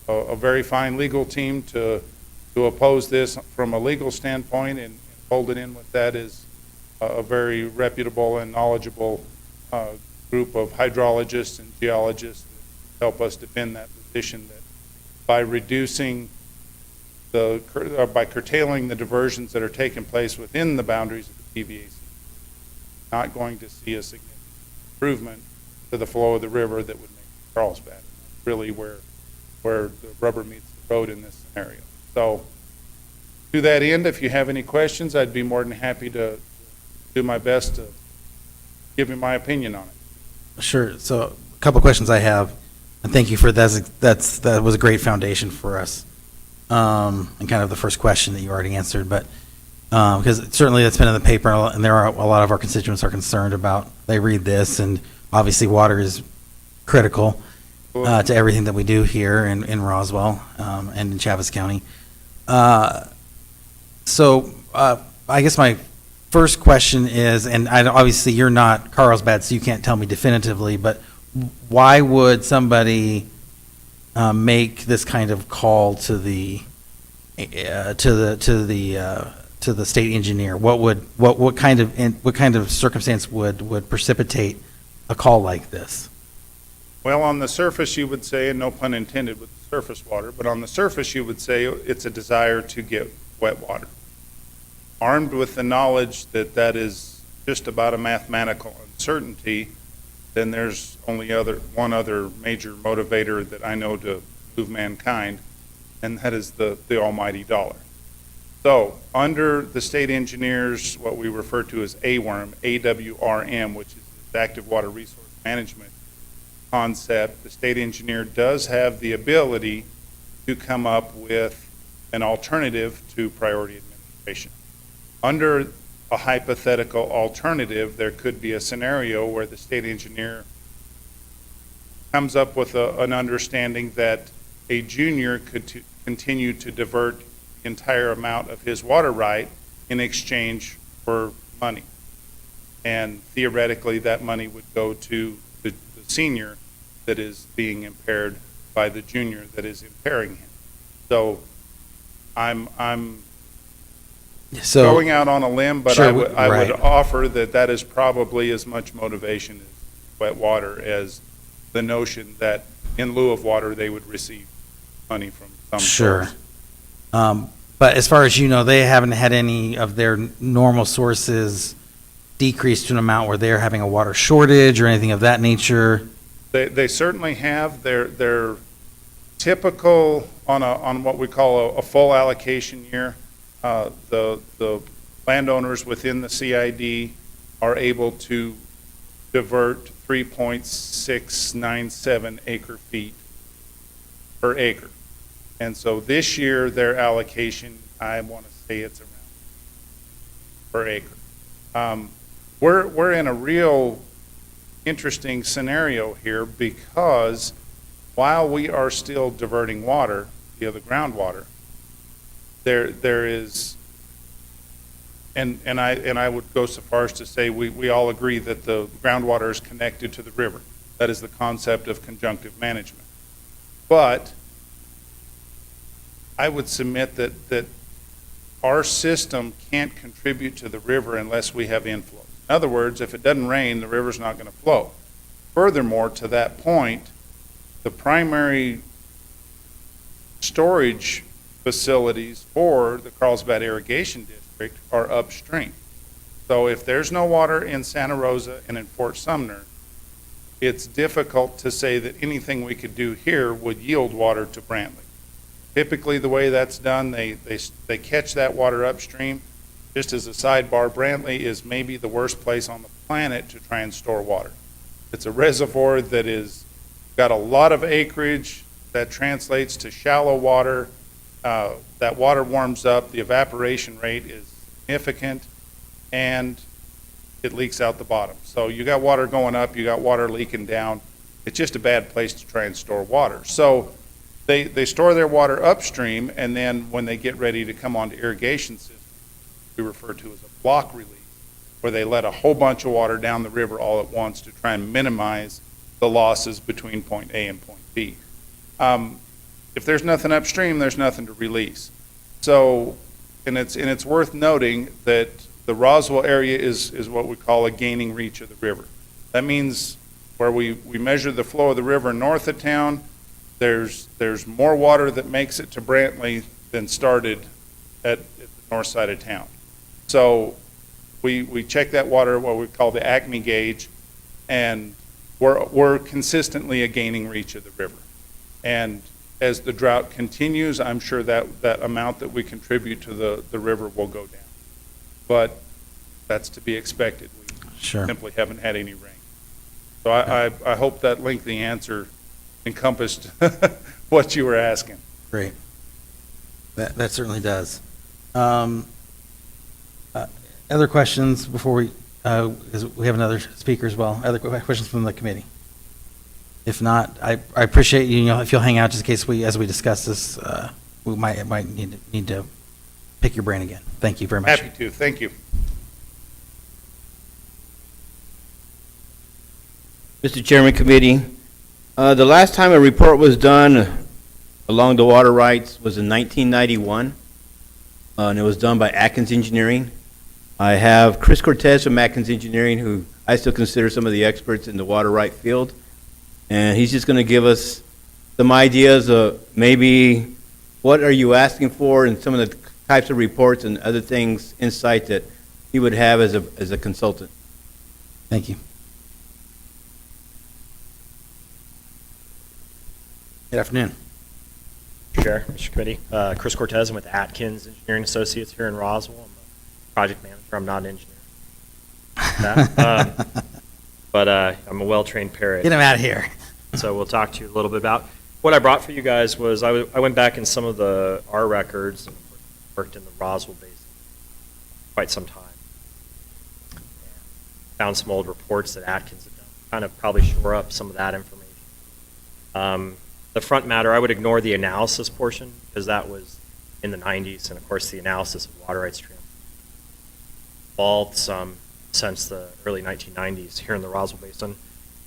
a very fine legal team to oppose this from a legal standpoint, and folded in with that is a very reputable and knowledgeable group of hydrologists and geologists that help us defend that position, that by reducing by curtailing the diversions that are taking place within the boundaries of the PVAC, not going to see a significant improvement to the flow of the river that would make Carlsbad. Really where the rubber meets the road in this scenario. So to that end, if you have any questions, I'd be more than happy to do my best to give you my opinion on it. Sure. So a couple questions I have, and thank you for that. That was a great foundation for us, and kind of the first question that you already answered. But because certainly that's been in the paper, and there are a lot of our constituents are concerned about. They read this, and obviously water is critical to everything that we do here in Roswell and in Chaves County. So I guess my first question is, and obviously you're not Carlsbad, so you can't tell me definitively, but why would somebody make this kind of call to the state engineer? What kind of circumstance would precipitate a call like this? Well, on the surface you would say, and no pun intended with the surface water, but on the surface you would say it's a desire to get wet water. Armed with the knowledge that that is just about a mathematical uncertainty, then there's only one other major motivator that I know to move mankind, and that is the almighty dollar. So under the state engineers, what we refer to as AWRM, AWRM, which is the Active Water Resource Management concept, the state engineer does have the ability to come up with an alternative to priority administration. Under a hypothetical alternative, there could be a scenario where the state engineer comes up with an understanding that a junior could continue to divert the entire amount of his water right in exchange for money. And theoretically, that money would go to the senior that is being impaired by the junior that is impairing him. So I'm going out on a limb, but sure, I would offer that is probably as much motivation as wet water as the notion that in lieu of water they would receive money from some source. But as far as you know, they haven't had any of their normal sources decrease to an amount where they're having a water shortage or anything of that nature. They certainly have. They're typical on what we call a full allocation year. The landowners within the CID are able to divert 3.697 acre feet per acre. And so this year their allocation, I want to say it's around per acre. We're in a real interesting scenario here, because while we are still diverting water via the groundwater, there is, and I would go so far as to say we all agree that the groundwater is connected to the river. That is the concept of conjunctive management. But I would submit that our system can't contribute to the river unless we have inflow. In other words, if it doesn't rain, the river's not going to flow. Furthermore, to that point, the primary storage facilities for the Carlsbad Irrigation District are upstream. So if there's no water in Santa Rosa and in Fort Sumner, it's difficult to say that anything we could do here would yield water to Brantley. Typically, the way that's done, they catch that water upstream. Just as a sidebar, Brantley is maybe the worst place on the planet to try and store water. It's a reservoir that is got a lot of acreage that translates to shallow water. That water warms up, the evaporation rate is significant, and it leaks out the bottom. So you got water going up, you got water leaking down. It's just a bad place to try and store water. So they store their water upstream, and then when they get ready to come onto irrigation systems, we refer to as a block release, where they let a whole bunch of water down the river all at once to try and minimize the losses between point A and point B. if there's nothing upstream, there's nothing to release. So, and it's worth noting that the Roswell area is what we call a gaining reach of the river. That means where we measure the flow of the river north of town, there's more water that makes it to Brantley than started at the north side of town. So we check that water, what we call the Acme gauge, and we're consistently a gaining reach of the river. And as the drought continues, I'm sure that amount that we contribute to the river will go down. But that's to be expected. We Sure. simply haven't had any rain. So I hope that lengthy answer encompassed what you were asking. Great. That certainly does. Other questions before we, because we have another speaker as well. Other questions from the committee? If not, I appreciate you, if you'll hang out just in case as we discuss this, we might need to pick your brain again. Thank you very much. Happy to. Thank you. Mr. Chairman, Committee, the last time a report was done along the water rights was in 1991, and it was done by Atkins Engineering. I have Chris Cortez from Atkins Engineering, who I still consider some of the experts in the water right field, and he's just going to give us some ideas of maybe what are you asking for and some of the types of reports and other things, insight that he would have as a consultant. Thank you. Good afternoon. Chair, Mr. Committee. Chris Cortez, I'm with Atkins Engineering Associates here in Roswell. I'm a project manager. I'm not an engineer. But I'm a well-trained parrot. Get him out of here. So we'll talk to you a little bit about what I brought for you guys. Was I went back in some of our records and worked in the Roswell Basin quite some time. And found some old reports that Atkins had done, kind of probably shore up some of that information. The front matter, I would ignore the analysis portion because that was in the 90s, and of course the analysis of water rights transfer evolved some since the early 1990s here in the Roswell Basin.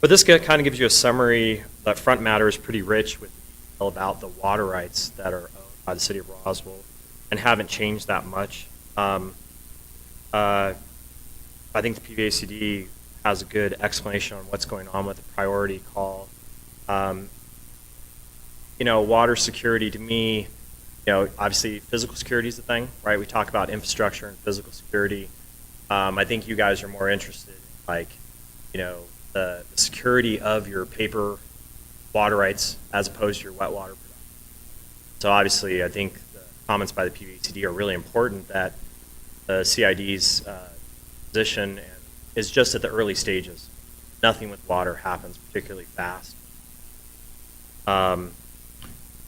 But this kind of gives you a summary. That front matter is pretty rich with detail about the water rights that are owned by the city of Roswell and haven't changed that much. I think the PVACD has a good explanation on what's going on with the priority call. Water security to me, obviously physical security is the thing, right? We talk about infrastructure and physical security. I think you guys are more interested in, the security of your paper water rights as opposed to your wet water production. So obviously, I think the comments by the PVACD are really important that the CID's position is just at the early stages. Nothing with water happens particularly fast.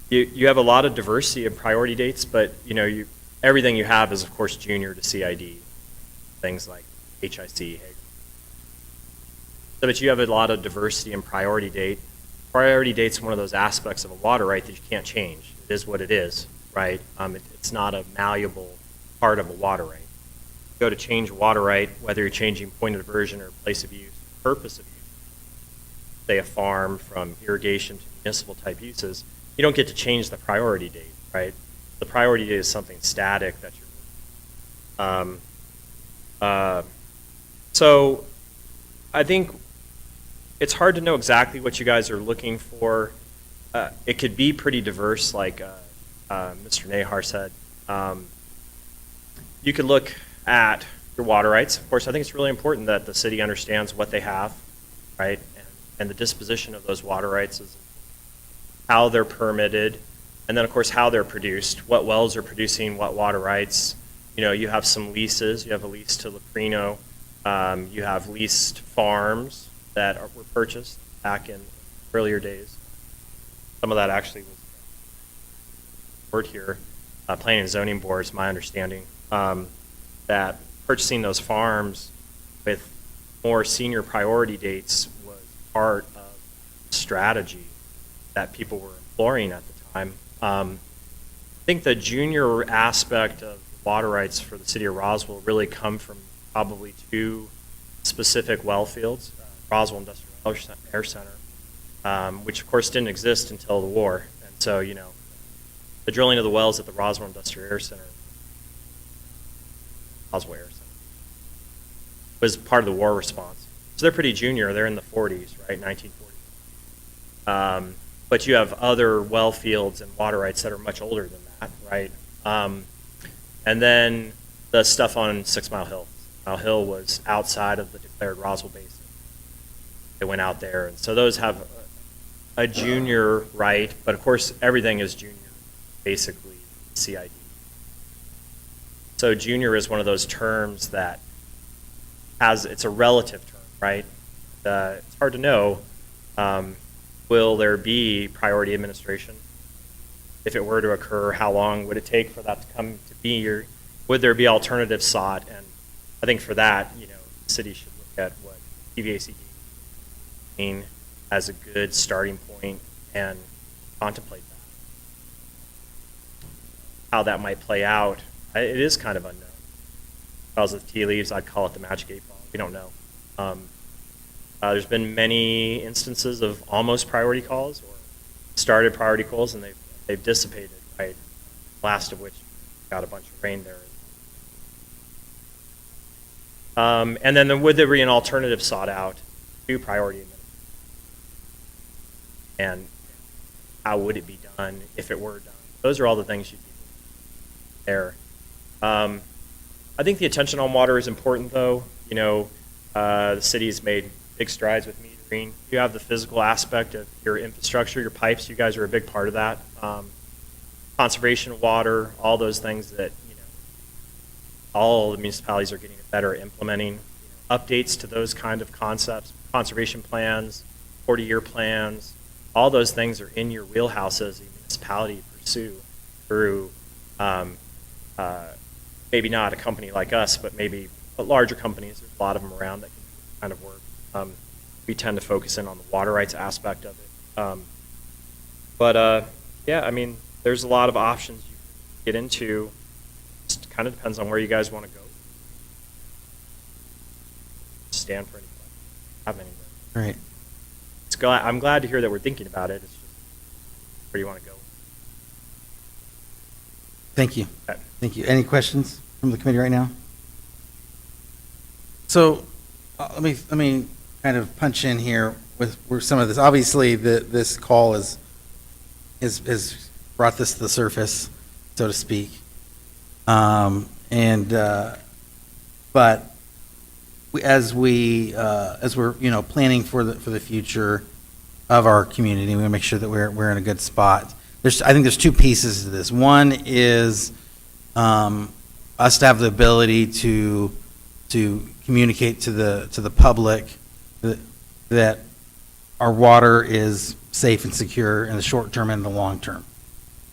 You have a lot of diversity of priority dates, but everything you have is of course junior to CID, things like HIC. So, but you have a lot of diversity in priority date. Priority date's one of those aspects of a water right that you can't change. It is what it is, right? It's not a malleable part of a water right. You go to change a water right, whether you're changing point of diversion or place of use, purpose of use, say a farm from irrigation to municipal type uses, you don't get to change the priority date, right? The priority date is something static that you're. So I think it's hard to know exactly what you guys are looking for. It could be pretty diverse, like Mr. Nahar said. You could look at your water rights. Of course, I think it's really important that the city understands what they have, right? And the disposition of those water rights is how they're permitted, and then of course how they're produced, what wells are producing what water rights. You have some leases. You have a lease to Leprino. You have leased farms that were purchased back in earlier days. Some of that actually was word here. Planning and zoning boards, my understanding, that purchasing those farms with more senior priority dates was part of the strategy that people were employing at the time. I think the junior aspect of water rights for the city of Roswell really come from probably two specific well fields, Roswell Industrial Air Center, which of course didn't exist until the war. And so, the drilling of the wells at the Roswell Industrial Air Center, Roswell Air Center, was part of the war response. So they're pretty junior. They're in the 40s, right, 1940s. But you have other well fields and water rights that are much older than that, right? And then the stuff on 6 Mile Hill. 6 Mile Hill was outside of the declared Roswell Basin. They went out there, and so those have a junior right, but of course everything is junior, basically CID. So junior is one of those terms that it's a relative term, right? It's hard to know. Will there be priority administration? If it were to occur, how long would it take for that to come to be? Or would there be alternatives sought? And I think for that, the city should look at what PVACD mean as a good starting point and contemplate that. How that might play out, it is kind of unknown. If I was with tea leaves, I'd call it the magic 8 ball. We don't know. There's been many instances of almost priority calls or started priority calls, and they've dissipated, right? Last of which got a bunch of rain there. And then would there be an alternative sought out to priority administration? And how would it be done if it were done? Those are all the things you'd be there. I think the attention on water is important, though. The city's made big strides with metering. You have the physical aspect of your infrastructure, your pipes. You guys are a big part of that. Conservation of water, all those things that all the municipalities are getting better at implementing. Updates to those kind of concepts, conservation plans, 40-year plans. All those things are in your wheelhouse as a municipality to pursue through maybe not a company like us, but larger companies. There's a lot of them around that can do this kind of work. We tend to focus in on the water rights aspect of it. There's a lot of options you can get into. Just kind of depends on where you guys want to go. Stand for anything. Have anything. Right. I'm glad to hear that we're thinking about it. It's just where you want to go. Thank you. Okay. Thank you. Any questions from the committee right now? So let me kind of punch in here with some of this. Obviously, this call has brought this to the surface, so to speak. But as we're planning for the future of our community, we want to make sure that we're in a good spot. I think there's two pieces to this. One is us to have the ability to communicate to the public that our water is safe and secure in the short term and the long term.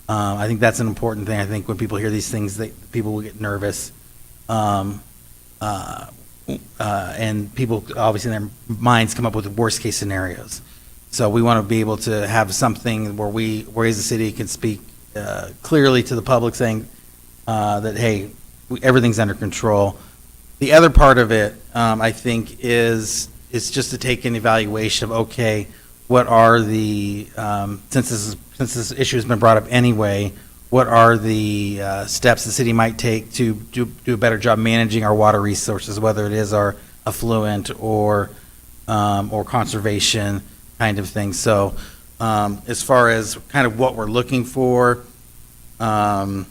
I think that's an important thing. I think when people hear these things, people will get nervous. And people obviously in their minds come up with the worst case scenarios. So we want to be able to have something where we as a city can speak clearly to the public saying that, hey, everything's under control. The other part of it, I think, is just to take an evaluation of, okay, what are the, since this issue has been brought up anyway, what are the steps the city might take to do a better job managing our water resources, whether it is our affluent or conservation kind of thing. So as far as kind of what we're looking for, from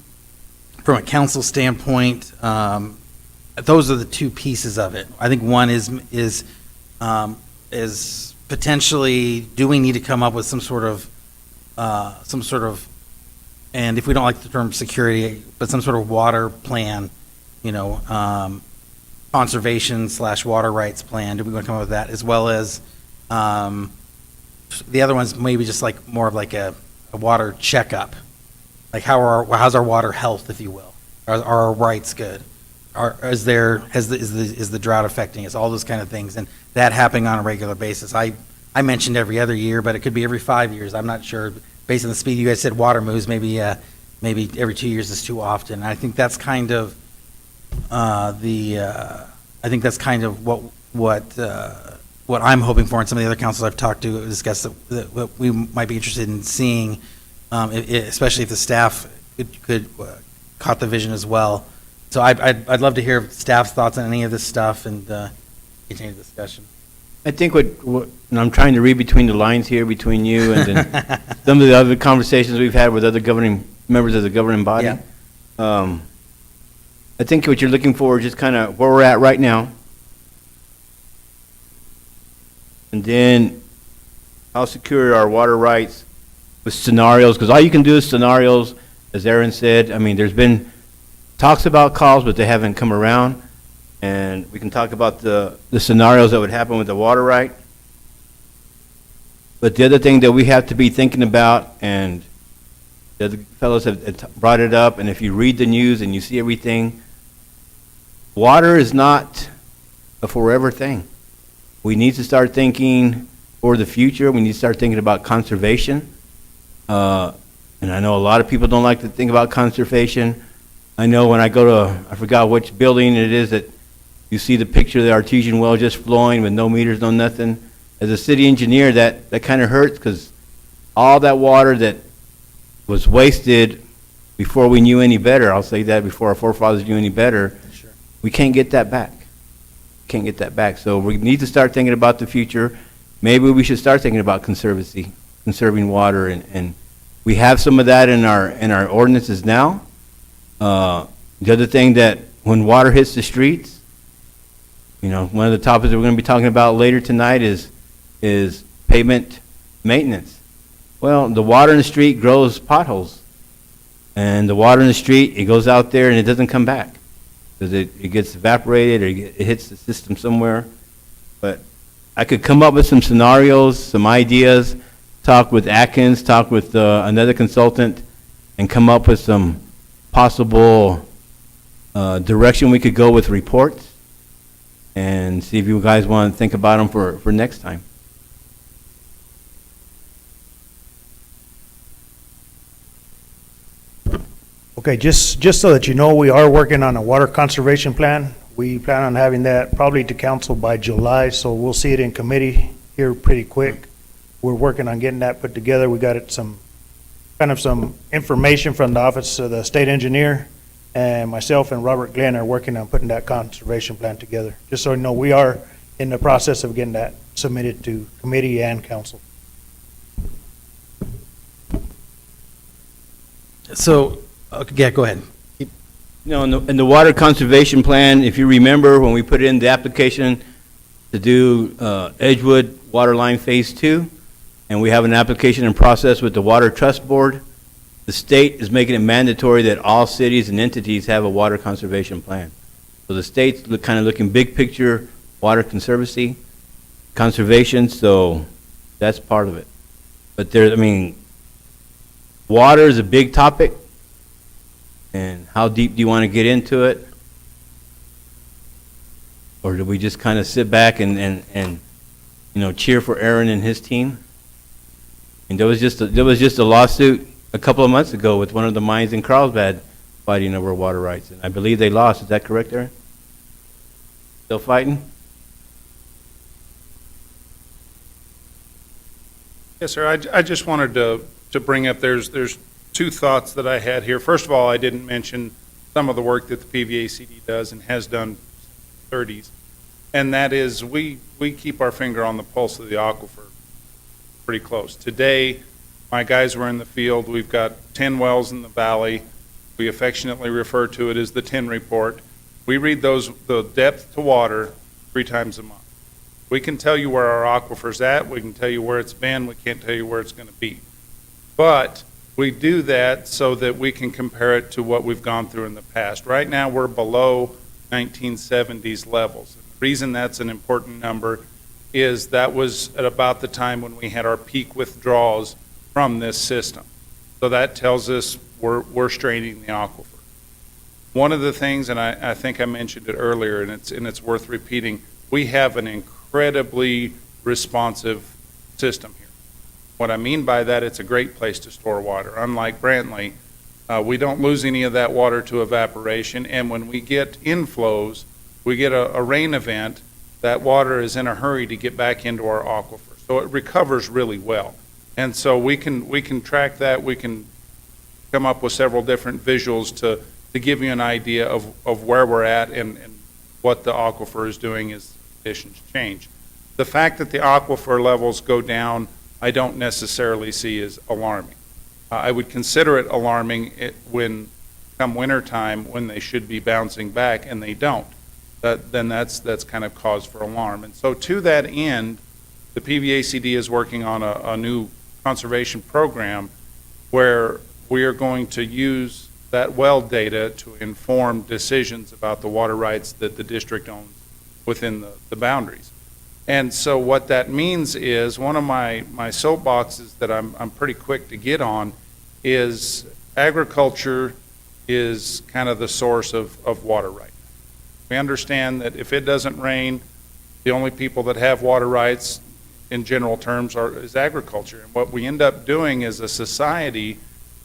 a council standpoint, those are the two pieces of it. I think one is potentially, do we need to come up with some sort of, and if we don't like the term security, but some sort of water plan, conservation/water rights plan. Do we want to come up with that, as well as the other one's maybe just like more of like a water checkup, like how's our water health, if you will? Are our rights good? Is the drought affecting us? All those kind of things, and that happening on a regular basis. I mentioned every other year, but it could be every 5 years. I'm not sure. Based on the speed you guys said water moves, maybe every 2 years is too often. I think that's kind of what I'm hoping for, and some of the other councils I've talked to discuss that we might be interested in seeing especially if the staff could caught the vision as well. So I'd love to hear staff's thoughts on any of this stuff and continue the discussion. I think and I'm trying to read between the lines here, between you and then some of the other conversations we've had with other members of the governing body. Yeah. I think what you're looking for is just kind of where we're at right now. And then how secure are our water rights with scenarios, because all you can do is scenarios, as Aaron said. I mean, there's been talks about calls, but they haven't come around. And we can talk about the scenarios that would happen with the water right. But the other thing that we have to be thinking about, and the other fellows have brought it up, and if you read the news and you see everything, water is not a forever thing. We need to start thinking for the future. We need to start thinking about conservation. And I know a lot of people don't like to think about conservation. I know when I go to, I forgot which building it is, that you see the picture of the artesian well just flowing with no meters, no nothing. As a city engineer, that kind of hurts, because all that water that was wasted before we knew any better, I'll say that, before our forefathers knew any better, Sure. we can't get that back. Can't get that back. So we need to start thinking about the future. Maybe we should start thinking about conserving water, and we have some of that in our ordinances now. The other thing, that when water hits the streets, you know, one of the topics that we're going to be talking about later tonight is pavement maintenance. Well, the water in the street grows potholes, and the water in the street, it goes out there and it doesn't come back, because it gets evaporated or it hits the system somewhere. But I could come up with some scenarios, some ideas, talk with Atkins, talk with another consultant, and come up with some possible direction we could go with reports, and see if you guys want to think about them for next time. Okay, just so that you know, we are working on a water conservation plan. We plan on having that probably to council by July, so we'll see it in committee here pretty quick. We're working on getting that put together. We got some information from the Office of the State Engineer, and myself and Robert Glenn are working on putting that conservation plan together. Just so you know, we are in the process of getting that submitted to committee and council. So, okay, yeah, go ahead. No, in the water conservation plan, if you remember, when we put in the application to do Edgewood Waterline Phase 2, and we have an application in process with the Water Trust Board, the state is making it mandatory that all cities and entities have a water conservation plan. So the state's kind of looking big picture water conservancy, conservation, so that's part of it. But water is a big topic. And how deep do you want to get into it? Or do we just kind of sit back and cheer for Aaron and his team? And there was just a lawsuit a couple of months ago with one of the mines in Carlsbad fighting over water rights, and I believe they lost. Is that correct, Aaron? Still fighting? Yes, sir. I just wanted to bring up, there's two thoughts that I had here. First of all, I didn't mention some of the work that the PVACD does and has done since the 30s, and that is we keep our finger on the pulse of the aquifer pretty close. Today, my guys were in the field. We've got 10 wells in the valley. We affectionately refer to it as the 10 report. We read the depth to water 3 times a month. We can tell you where our aquifer's at. We can tell you where it's been. We can't tell you where it's going to be. But we do that so that we can compare it to what we've gone through in the past. Right now, we're below 1970s levels. The reason that's an important number is that was at about the time when we had our peak withdrawals from this system. So that tells us we're straining the aquifer. One of the things, and I think I mentioned it earlier, and it's worth repeating, we have an incredibly responsive system here. What I mean by that, it's a great place to store water. Unlike Brantley, we don't lose any of that water to evaporation, and when we get inflows, we get a rain event, that water is in a hurry to get back into our aquifer. So it recovers really well. And so we can track that, we can come up with several different visuals to give you an idea of where we're at and what the aquifer is doing as conditions change. The fact that the aquifer levels go down, I don't necessarily see as alarming. I would consider it alarming when, come winter time, when they should be bouncing back and they don't. Then that's kind of cause for alarm. And so to that end, the PVACD is working on a new conservation program where we are going to use that well data to inform decisions about the water rights that the district owns within the boundaries. And so what that means is, one of my soapboxes that I'm pretty quick to get on is agriculture is kind of the source of water right now. We understand that if it doesn't rain, the only people that have water rights in general terms is agriculture. And what we end up doing as a society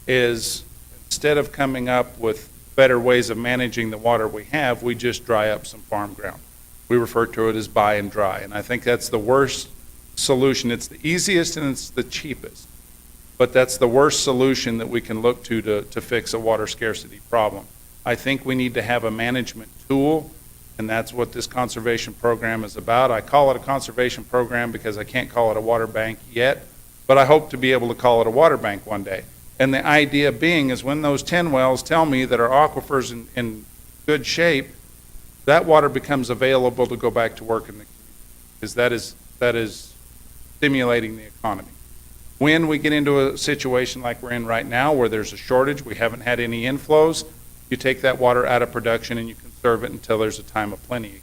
is, instead of coming up with better ways of managing the water we have, we just dry up some farm ground. We refer to it as buy and dry, and I think that's the worst solution. It's the easiest and it's the cheapest, but that's the worst solution that we can look to fix a water scarcity problem. I think we need to have a management tool, and that's what this conservation program is about. I call it a conservation program because I can't call it a water bank yet, but I hope to be able to call it a water bank one day. And the idea being is, when those 10 wells tell me that our aquifer's in good shape, that water becomes available to go back to work in the community, because that is stimulating the economy. When we get into a situation like we're in right now, where there's a shortage, we haven't had any inflows, you take that water out of production and you conserve it until there's a time of plenty again.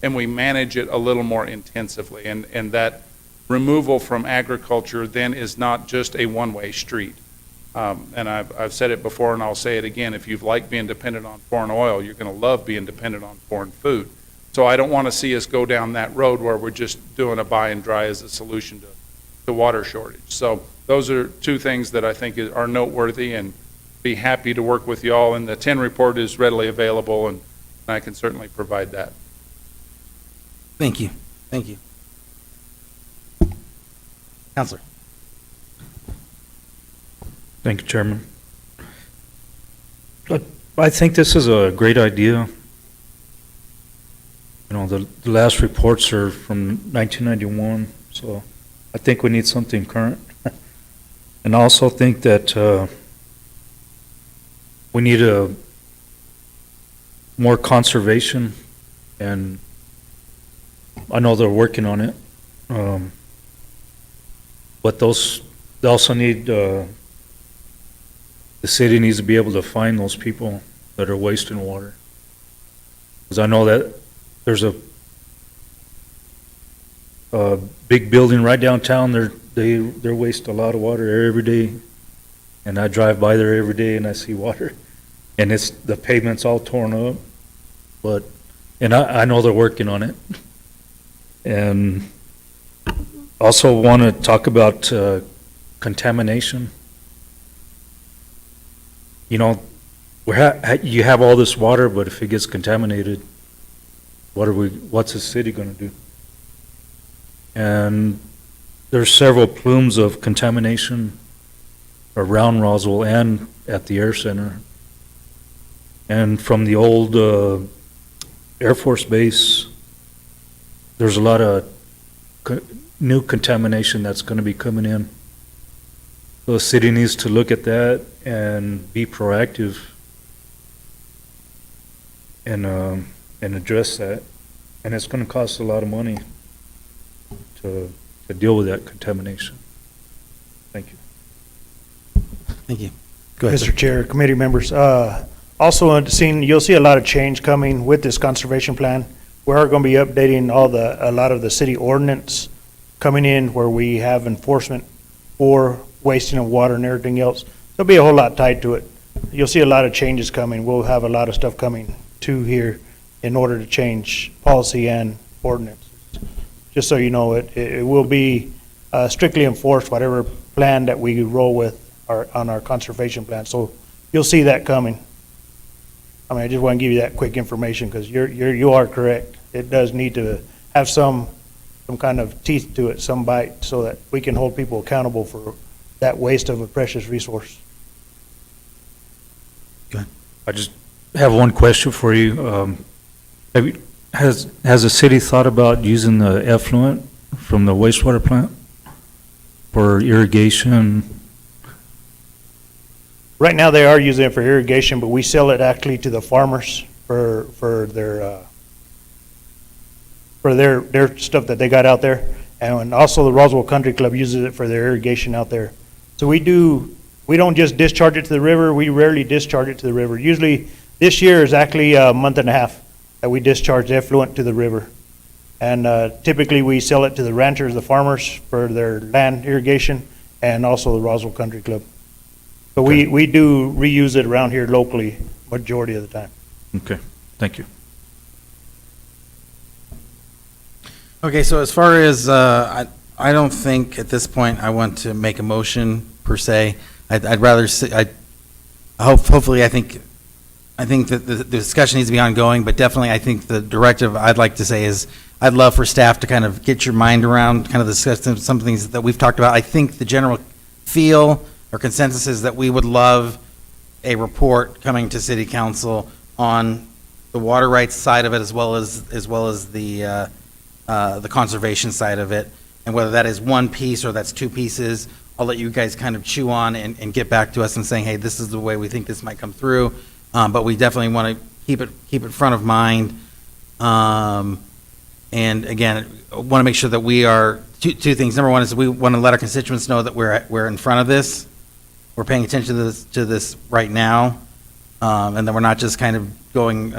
And we manage it a little more intensively, and that removal from agriculture then is not just a one-way street. And I've said it before and I'll say it again, if you've liked being dependent on foreign oil, you're going to love being dependent on foreign food. So I don't want to see us go down that road where we're just doing a buy and dry as a solution to water shortage. So those are two things that I think are noteworthy, and be happy to work with you all. And the 10 report is readily available, and I can certainly provide that. Thank you. Thank you. Counselor. Thank you, Chairman. I think this is a great idea. You know, the last reports are from 1991, so I think we need something current. And I also think that we need more conservation, and I know they're working on it. But they also need, the city needs to be able to find those people that are wasting water. Because I know that there's a big building right downtown, they waste a lot of water every day. And I drive by there every day and I see water. And the pavement's all torn up. And I know they're working on it. And also want to talk about contamination. You know, you have all this water, but if it gets contaminated, what's the city going to do? And there's several plumes of contamination around Roswell and at the Air Center. And from the old Air Force Base, there's a lot of new contamination that's going to be coming in. So the city needs to look at that and be proactive and address that. And it's going to cost a lot of money to deal with that contamination. Thank you. Thank you. Go ahead, sir. Mr. Chair, committee members, also you'll see a lot of change coming with this conservation plan. We are going to be updating a lot of the city ordinance coming in, where we have enforcement for wasting of water and everything else. There'll be a whole lot tied to it. You'll see a lot of changes coming. We'll have a lot of stuff coming to here in order to change policy and ordinance. Just so you know, it will be strictly enforced, whatever plan that we roll with on our conservation plan. So you'll see that coming. I mean, I just want to give you that quick information, because you are correct. It does need to have some some kind of teeth to it, some bite, so that we can hold people accountable for that waste of a precious resource. I just have one question for you. Has the city thought about using the effluent from the wastewater plant for irrigation? Right now, they are using it for irrigation, but we sell it actually to the farmers for their stuff that they got out there. And also the Roswell Country Club uses it for their irrigation out there. So we don't just discharge it to the river, we rarely discharge it to the river. Usually, this year is actually a month and a half that we discharge effluent to the river. And typically, we sell it to the ranchers, the farmers, for their land irrigation, and also the Roswell Country Club. But we do reuse it around here locally, majority of the time. Okay, thank you. Okay, so as far as, I don't think at this point I want to make a motion per se. I'd rather, hopefully, I think that the discussion needs to be ongoing, but definitely I think the directive I'd like to say is, I'd love for staff to kind of get your mind around, kind of discuss some things that we've talked about. I think the general feel or consensus is that we would love a report coming to city council on the water rights side of it, as well as the conservation side of it. And whether that is one piece or that's two pieces, I'll let you guys kind of chew on and get back to us and saying, hey, this is the way we think this might come through. But we definitely want to keep it front of mind. And again, I want to make sure that we are, two things. Number one is we want to let our constituents know that we're in front of this. We're paying attention to this right now. And that we're not just kind of going,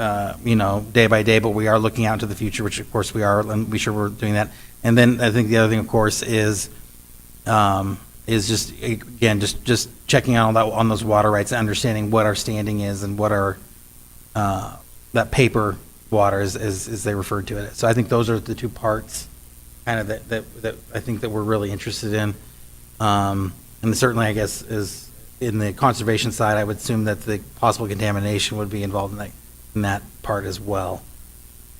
day by day, but we are looking out into the future, which of course we are, and be sure we're doing that. And then I think the other thing, of course, is just, again, just checking out on those water rights and understanding what our standing is and what our, that paper water is, as they referred to it. So I think those are the two parts kind of that I think that we're really interested in. And certainly, I guess, is in the conservation side, I would assume that the possible contamination would be involved in that part as well.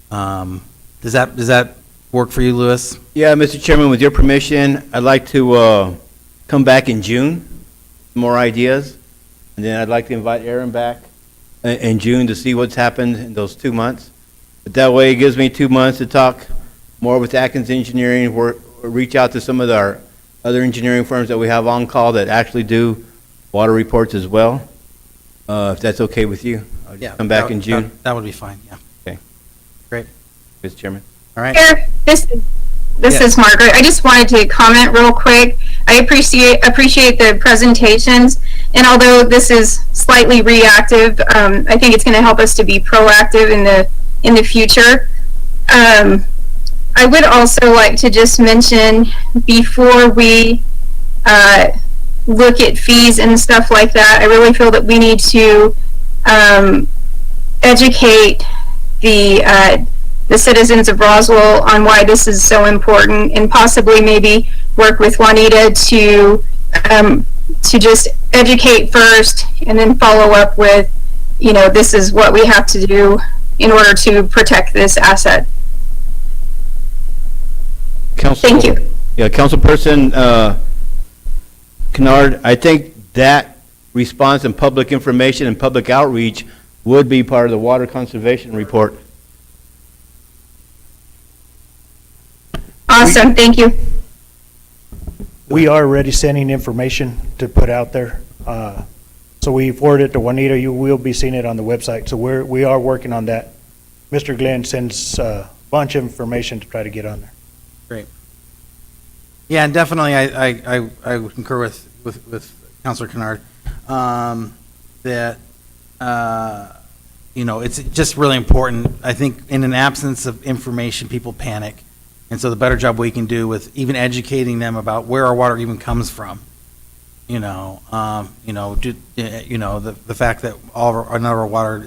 Does that work for you, Louis? Yeah, Mr. Chairman, with your permission, I'd like to come back in June, more ideas, and then I'd like to invite Aaron back in June to see what's happened in those 2 months. But that way, it gives me 2 months to talk more with Atkins Engineering, reach out to some of our other engineering firms that we have on call that actually do water reports as well, if that's okay with you. I'll just come back in June. That would be fine, yeah. Okay. Great. Mr. Chairman. All right. Chair, this is Margaret. I just wanted to comment real quick. I appreciate the presentations, and although this is slightly reactive, I think it's going to help us to be proactive in the future. I would also like to just mention, before we look at fees and stuff like that, I really feel that we need to educate the citizens of Roswell on why this is so important, and possibly maybe work with Juanita to just educate first and then follow up with, this is what we have to do in order to protect this asset. Thank you. Yeah, Councilperson Kennard, I think that response and public information and public outreach would be part of the water conservation report. Awesome, thank you. We are already sending information to put out there. So we forward it to Juanita. You will be seeing it on the website. So we are working on that. Mr. Glenn sends a bunch of information to try to get on there. Great. Yeah, and definitely, I would concur with Councilor Kennard, that, it's just really important. I think in an absence of information, people panic. And so the better job we can do with even educating them about where our water even comes from, the fact that none of our water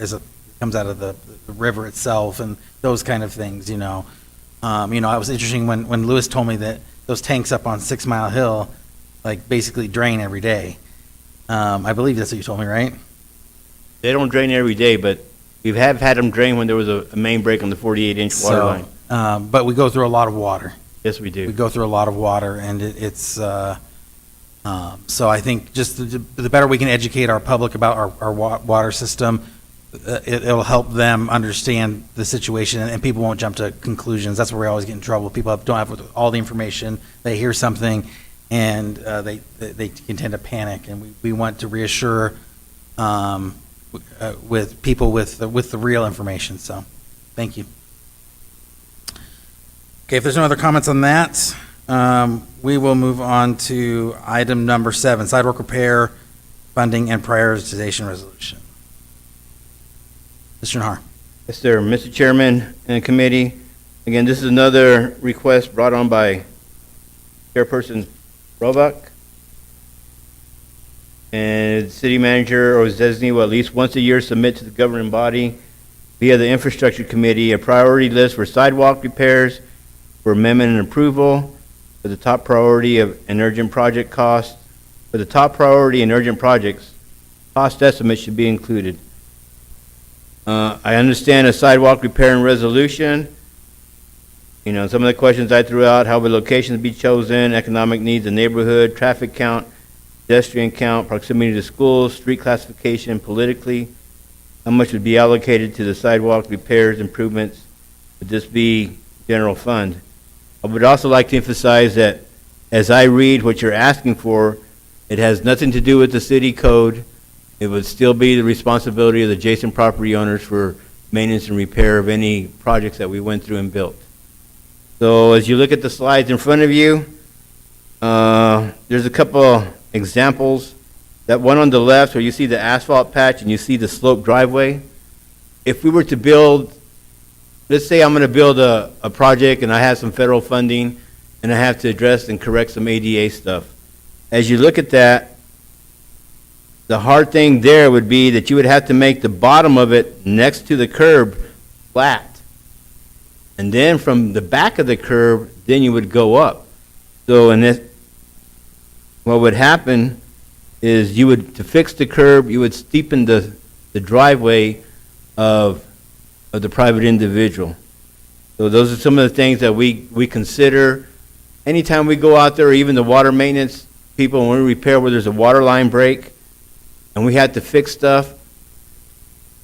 comes out of the river itself, and those kind of things, it was interesting when Lewis told me that those tanks up on 6 Mile Hill, basically drain every day. I believe that's what you told me, right? They don't drain every day, but we have had them drain when there was a main break on the 48-inch water line. But we go through a lot of water. Yes, we We do. go through a lot of water, and so I think just the better we can educate our public about our water system, it'll help them understand the situation, and people won't jump to conclusions. That's where we always get in trouble. People don't have all the information. They hear something, and they can tend to panic, and we want to reassure with people with the real information, so, thank you. Okay, if there's no other comments on that, we will move on to item number 7, sidewalk repair, funding, and prioritization resolution. Mr. Nahar. Yes, sir. Mr. Chairman and committee, again, this is another request brought on by Chairperson Roebuck. And city manager or his designee will at least once a year submit to the governing body via the infrastructure committee a priority list for sidewalk repairs for amendment and approval, for the top priority of an urgent project cost. For the top priority and urgent projects, cost estimates should be included. I understand a sidewalk repair and resolution. You know, some of the questions I threw out, how will locations be chosen, economic needs of neighborhood, traffic count, pedestrian count, proximity to schools, street classification, politically, how much would be allocated to the sidewalk repairs, improvements, would this be general fund? I would also like to emphasize that as I read what you're asking for, it has nothing to do with the city code. It would still be the responsibility of the adjacent property owners for maintenance and repair of any projects that we went through and built. So as you look at the slides in front of you, there's a couple examples. That one on the left where you see the asphalt patch and you see the sloped driveway. If we were to build, let's say I'm going to build a project and I have some federal funding and I have to address and correct some ADA stuff. As you look at that, the hard thing there would be that you would have to make the bottom of it next to the curb flat. And then from the back of the curb, then you would go up. So in this, what would happen is you would, to fix the curb, you would steepen the driveway of the private individual. So those are some of the things that we consider. Anytime we go out there, or even the water maintenance people, when we repair where there's a water line break, and we had to fix stuff,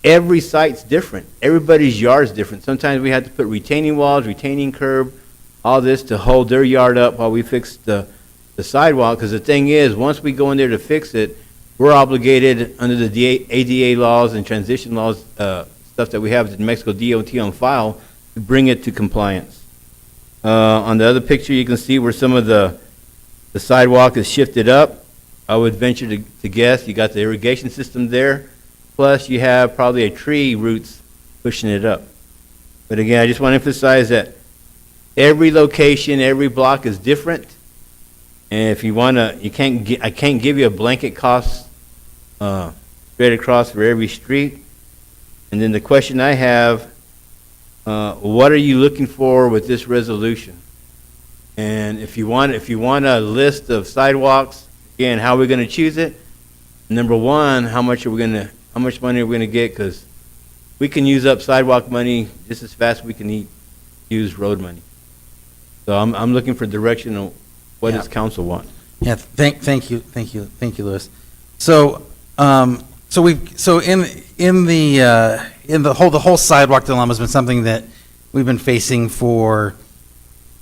every site's different. Everybody's yard's different. Sometimes we had to put retaining walls, retaining curb, all this to hold their yard up while we fixed the sidewalk. Because the thing is, once we go in there to fix it, we're obligated under the ADA laws and transition laws, stuff that we have with New Mexico DOT on file, to bring it to compliance. On the other picture, you can see where some of the sidewalk is shifted up. I would venture to guess you got the irrigation system there, plus you have probably a tree roots pushing it up. But again, I just want to emphasize that every location, every block is different. And if you want to, I can't give you a blanket cost straight across for every street. And then the question I have, what are you looking for with this resolution? And if you want a list of sidewalks, again, how are we going to choose it? Number one, how much money are we going to get? Because we can use up sidewalk money just as fast as we can use road money. So I'm looking for direction on what does council want. Yeah, thank you, Louis. So, in the whole sidewalk dilemma has been something that we've been facing for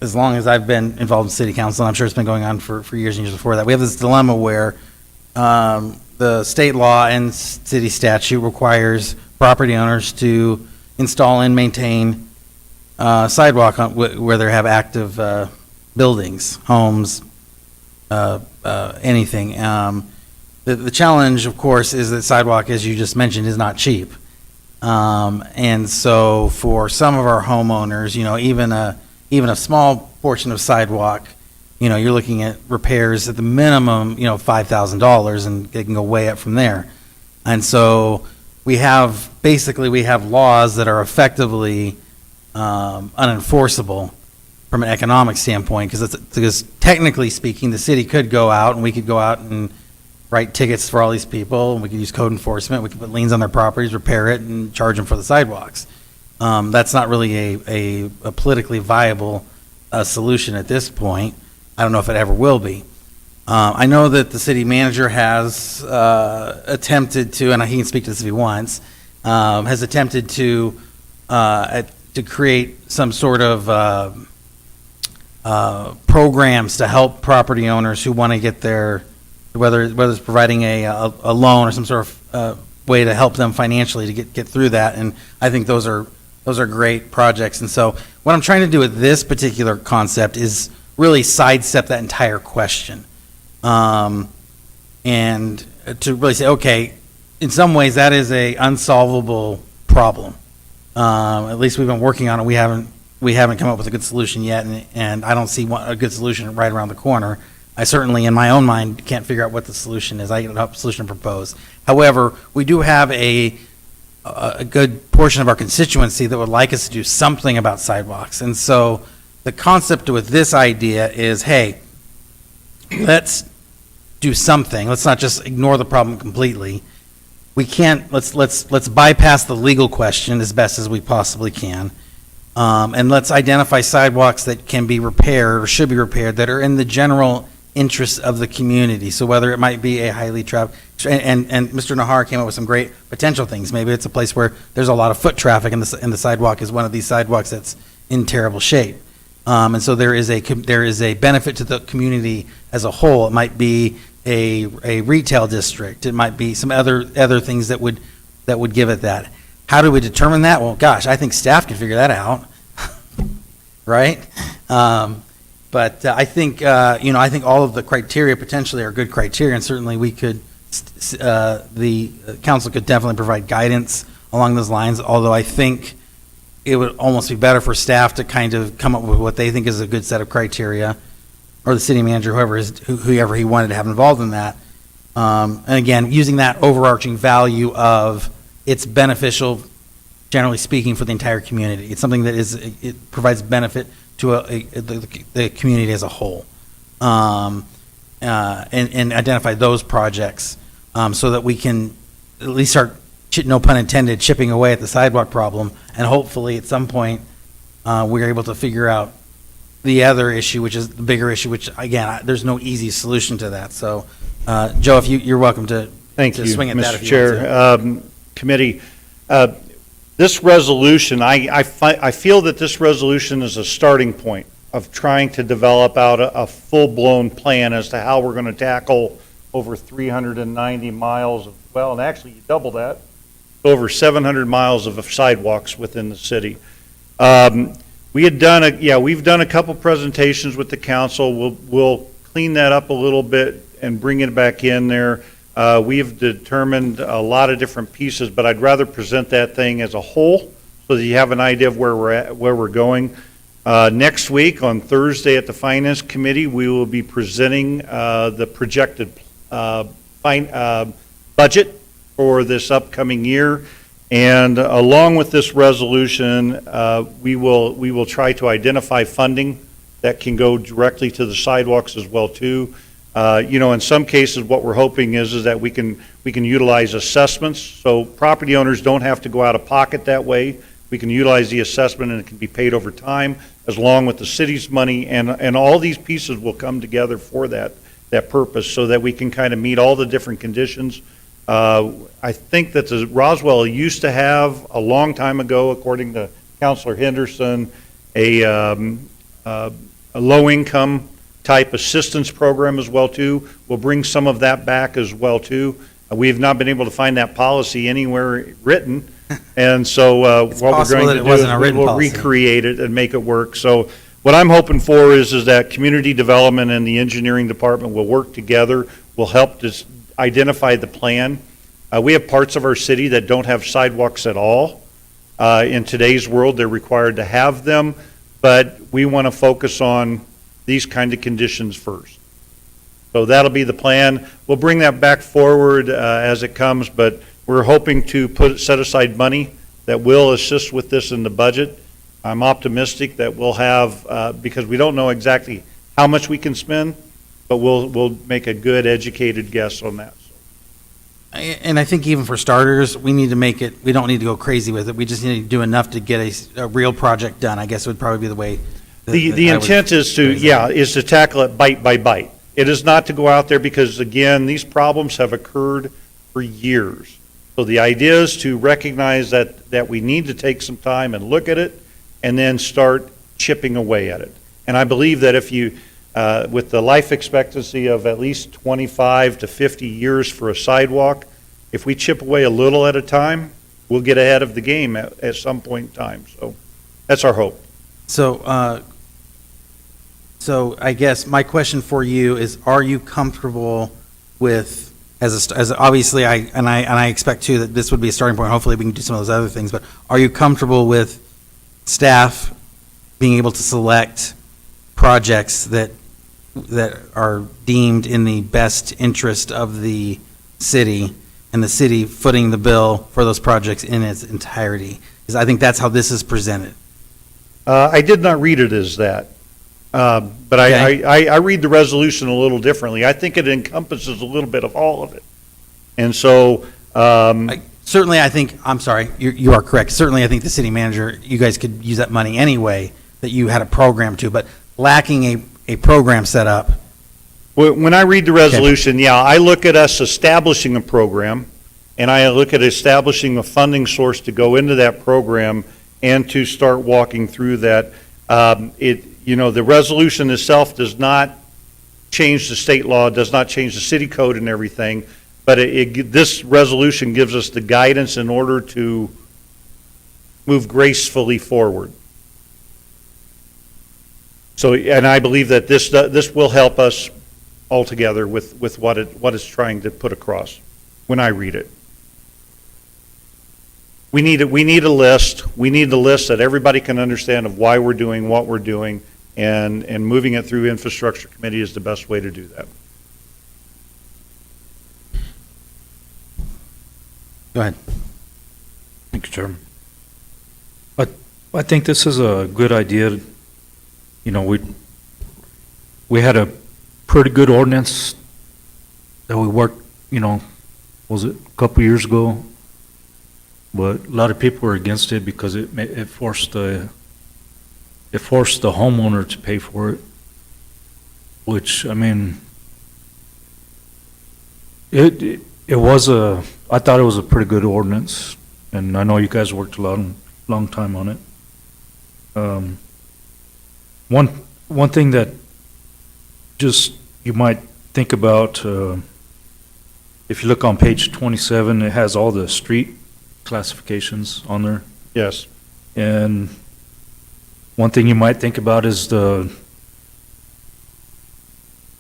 as long as I've been involved in city council, and I'm sure it's been going on for years and years before that. We have this dilemma where the state law and city statute requires property owners to install and maintain sidewalk where they have active buildings, homes, anything. The challenge, of course, is that sidewalk, as you just mentioned, is not cheap. And so for some of our homeowners, even a small portion of sidewalk, you're looking at repairs at the minimum, $5,000, and they can go way up from there. And so we have laws that are effectively unenforceable from an economic standpoint, because technically speaking, the city could go out and we could go out and write tickets for all these people, and we could use code enforcement, we could put liens on their properties, repair it, and charge them for the sidewalks. That's not really a politically viable a solution at this point. I don't know if it ever will be. I know that the city manager has attempted to, and he can speak to this if he wants, has attempted to create some sort of programs to help property owners who want to get their, whether it's providing a loan or some sort of way to help them financially to get through that. And I think those are great projects. And so what I'm trying to do with this particular concept is really sidestep that entire question. And to really say, okay, in some ways that is a unsolvable problem. At least we've been working on it. We haven't come up with a good solution yet, and I don't see a good solution right around the corner. I certainly, in my own mind, can't figure out what the solution is. I can help solution propose. However, we do have a good portion of our constituency that would like us to do something about sidewalks. And so the concept with this idea is, hey, let's do something. Let's not just ignore the problem completely. We can't, let's bypass the legal question as best as we possibly can. And let's identify sidewalks that can be repaired or should be repaired that are in the general interest of the community. So whether it might be a highly trafficked, and Mr. Nahar came up with some great potential things. Maybe it's a place where there's a lot of foot traffic and the sidewalk is one of these sidewalks that's in terrible shape. And so there is a benefit to the community as a whole. It might be a retail district. It might be some other things that would give it that. How do we determine that? Well, gosh, I think staff can figure that out, right? But I think I think all of the criteria potentially are good criteria, and certainly we could, the council could definitely provide guidance along those lines. Although I think it would almost be better for staff to kind of come up with what they think is a good set of criteria, or the city manager, whoever he wanted to have involved in that. And again, using that overarching value of it's beneficial, generally speaking, for the entire community. It's something that it provides benefit to the community as a whole, and identify those projects so that we can at least start, no pun intended, chipping away at the sidewalk problem, and hopefully at some point we're able to figure out the other issue, which is the bigger issue, which again, there's no easy solution to that. So, Joe, if you're welcome to Thank you, swing at that Mr. if you want Chair. Committee, this resolution, I feel that this resolution is a starting point of trying to develop out a full-blown plan as to how we're going to tackle over 390 miles of, well, and actually you double that, over 700 miles of sidewalks within the city. We've done a couple presentations with the council. We'll clean that up a little bit and bring it back in there. We've determined a lot of different pieces, but I'd rather present that thing as a whole so that you have an idea of where we're at, where we're going. Next week on Thursday at the Finance Committee, we will be presenting the projected budget for this upcoming year. And along with this resolution, we will try to identify funding that can go directly to the sidewalks as well too. In some cases, what we're hoping is that we can utilize assessments, so property owners don't have to go out of pocket that way. We can utilize the assessment and it can be paid over time, as long with the city's money, and all these pieces will come together for that purpose, so that we can kind of meet all the different conditions. I think that the Roswell used to have, a long time ago, according to Councilor Henderson, a low-income type assistance program as well too. We'll bring some of that back as well too. We have not been able to find that policy anywhere written, and so what we're going to do is we'll recreate it and make it work. So what I'm hoping for is that community development and the engineering department will work together, will help to identify the plan. We have parts of our city that don't have sidewalks at all. In today's world, they're required to have them, but we want to focus on these kind of conditions first. So that'll be the plan. We'll bring that back forward as it comes, but we're hoping to set aside money that will assist with this in the budget. I'm optimistic that we'll have, because we don't know exactly how much we can spend, but we'll make a good educated guess on that. And I think even for starters, we need to make it, we don't need to go crazy with it. We just need to do enough to get a real project done, I guess would probably be the way The I was intent is to, raising. yeah, is to tackle it bite by bite. It is not to go out there because, again, these problems have occurred for years. So the idea is to recognize that we need to take some time and look at it and then start chipping away at it. And I believe that if you, with the life expectancy of at least 25 to 50 years for a sidewalk, if we chip away a little at a time, we'll get ahead of the game at some point in time. So that's our hope. So, so I guess my question for you is, are you comfortable with, as obviously I expect too that this would be a starting point, hopefully we can do some of those other things, but are you comfortable with staff being able to select projects that are deemed in the best interest of the city, and the city footing the bill for those projects in its entirety? Because I think that's how this is presented. I did not read it as that, but Okay. I read the resolution a little differently. I think it encompasses a little bit of all of it. And so, Certainly, I think, I'm sorry, you are correct. Certainly, I think the city manager, you guys could use that money anyway, that you had a program to, but lacking a program set up. when I read the resolution, yeah, I look at us establishing a program, and I look at establishing a funding source to go into that program and to start walking through that. The resolution itself does not change the state law, does not change the city code and everything, but this resolution gives us the guidance in order to move gracefully forward. So, and I believe that this will help us altogether with what it's trying to put across when I read it. We need a list. We need the list that everybody can understand of why we're doing what we're doing, and moving it through infrastructure committee is the best way to do that. Go ahead. Thank you, Chairman. I think this is a good idea. You know, we had a pretty good ordinance that we worked, was it a couple years ago? But a lot of people were against it because it forced the homeowner to pay for it, which, I mean, I thought it was a pretty good ordinance, and I know you guys worked a long time on it. One thing that just you might think about, if you look on page 27, it has all the street classifications on there. Yes. And one thing you might think about is a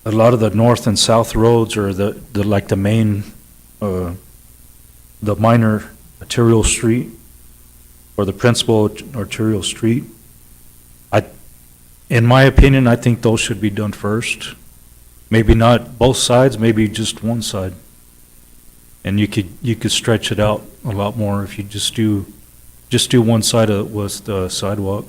lot of the north and south roads are the main, the minor arterial street or the principal arterial street. In my opinion, I think those should be done first. Maybe not both sides, maybe just one side. And you could stretch it out a lot more if you just do one side with the sidewalk.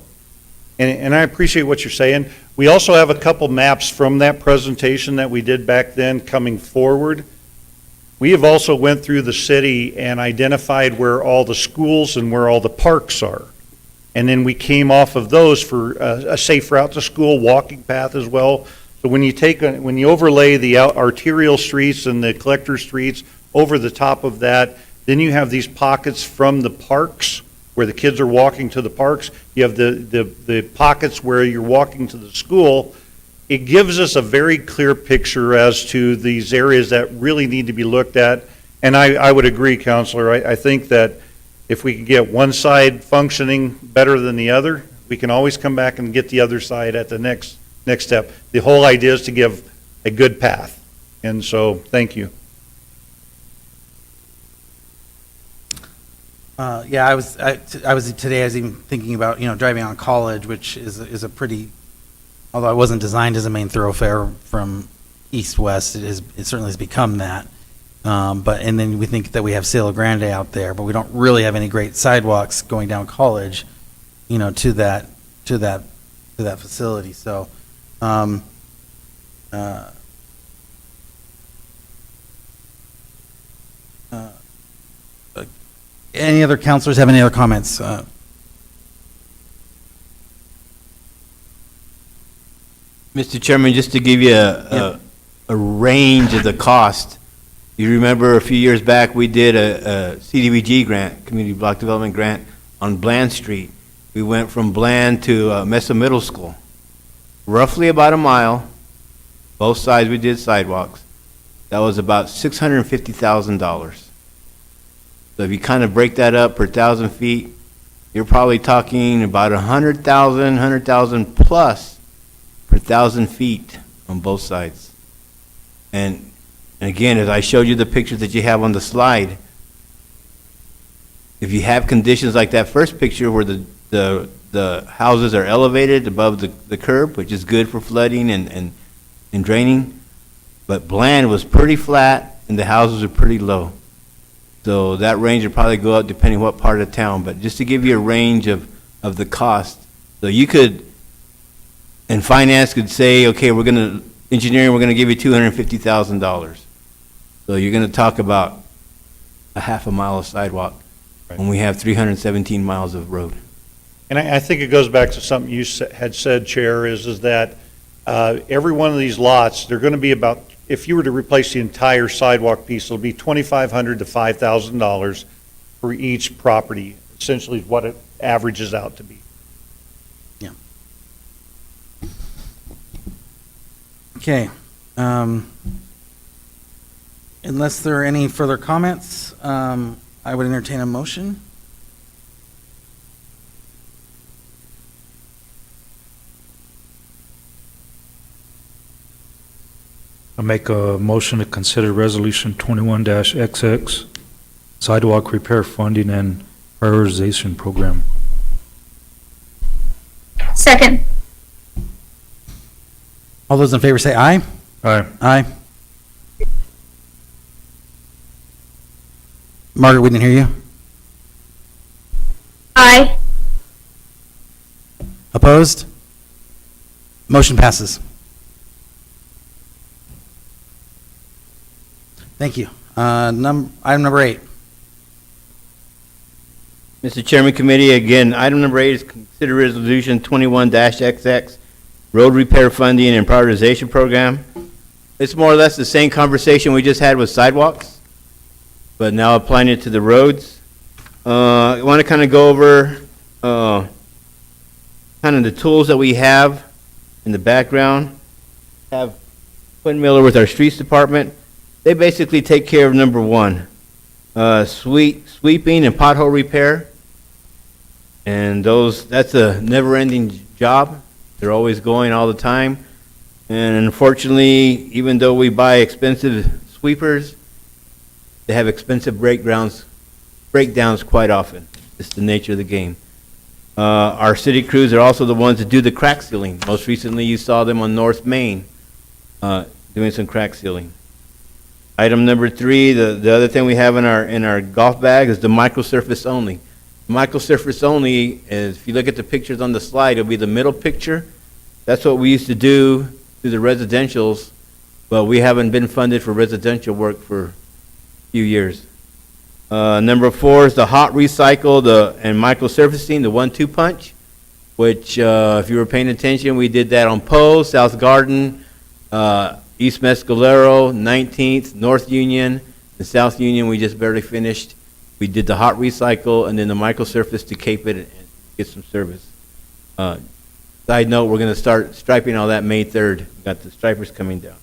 And I appreciate what you're saying. We also have a couple maps from that presentation that we did back then coming forward. We have also went through the city and identified where all the schools and where all the parks are. And then we came off of those for a safe route to school, walking path as well. So when you overlay the arterial streets and the collector streets over the top of that, then you have these pockets from the parks where the kids are walking to the parks. You have the pockets where you're walking to the school. It gives us a very clear picture as to these areas that really need to be looked at. And I would agree, Counselor. I think that if we can get one side functioning better than the other, we can always come back and get the other side at the next step. The whole idea is to give a good path. And so, thank you. Yeah, I was even thinking about, driving on College, which is a pretty, although it wasn't designed as a main thoroughfare from east-west, it certainly has become that. And then we think that we have Cielo Grande out there, but we don't really have any great sidewalks going down College, to that facility. So, any other counselors have any other comments? Mr. Chairman, just to give you a range of the cost, you remember a few years back, we did a CDBG grant, Community Block Development Grant, on Bland Street. We went from Bland to Mesa Middle School, roughly about a mile. Both sides we did sidewalks. That was about $650,000. So if you kind of break that up per 1,000 feet, you're probably talking about 100,000 plus per 1,000 feet on both sides. And again, as I showed you the pictures that you have on the slide, if you have conditions like that first picture where the houses are elevated above the curb, which is good for flooding and draining, but Bland was pretty flat and the houses are pretty low. So that range would probably go up depending what part of town, but just to give you a range of the cost. So you could, and finance could say, okay, engineering, we're gonna give you $250,000. So you're gonna talk about a half a mile of sidewalk when we have 317 miles of road. And I think it goes back to something you had said, Chair, is that every one of these lots, they're going to be about, if you were to replace the entire sidewalk piece, it'll be $2,500 to $5,000 for each property, essentially what it averages out to be. Yeah. Okay. Unless there are any further comments, I would entertain a motion. I make a motion to consider Resolution 21-XX sidewalk repair funding and prioritization program. Second. All those in favor say aye. Aye. Aye. Margaret, we didn't hear you. Aye. Opposed? Motion passes. Thank you. Item number 8. Mr. Chairman Committee, again, item number 8 is consider resolution 21-XX, road repair funding and prioritization program. It's more or less the same conversation we just had with sidewalks, but now applying it to the roads. I want to kind of go over kind of the tools that we have in the background. Have Quinn Miller with our streets department. They basically take care of number 1, sweeping and pothole repair. And that's a never-ending job. They're always going all the time. And unfortunately, even though we buy expensive sweepers, they have expensive breakdowns quite often. It's the nature of the game. Our city crews are also the ones that do the crack sealing. Most recently, you saw them on North Main doing some crack sealing. Item number 3, the other thing we have in our golf bag is the microsurface only. Microsurface only is, if you look at the pictures on the slide, it'll be the middle picture. That's what we used to do through the residentials, but we haven't been funded for residential work for a few years. Number 4 is the hot recycle and microsurfacing, the 1-2 punch, which if you were paying attention, we did that on Poe, South Garden, East Mescalero, 19th, North Union, and South Union we just barely finished. We did the hot recycle and then the microsurface to cape it and get some service. Side note, we're going to start striping all that May 3rd. We've got the stripers coming down.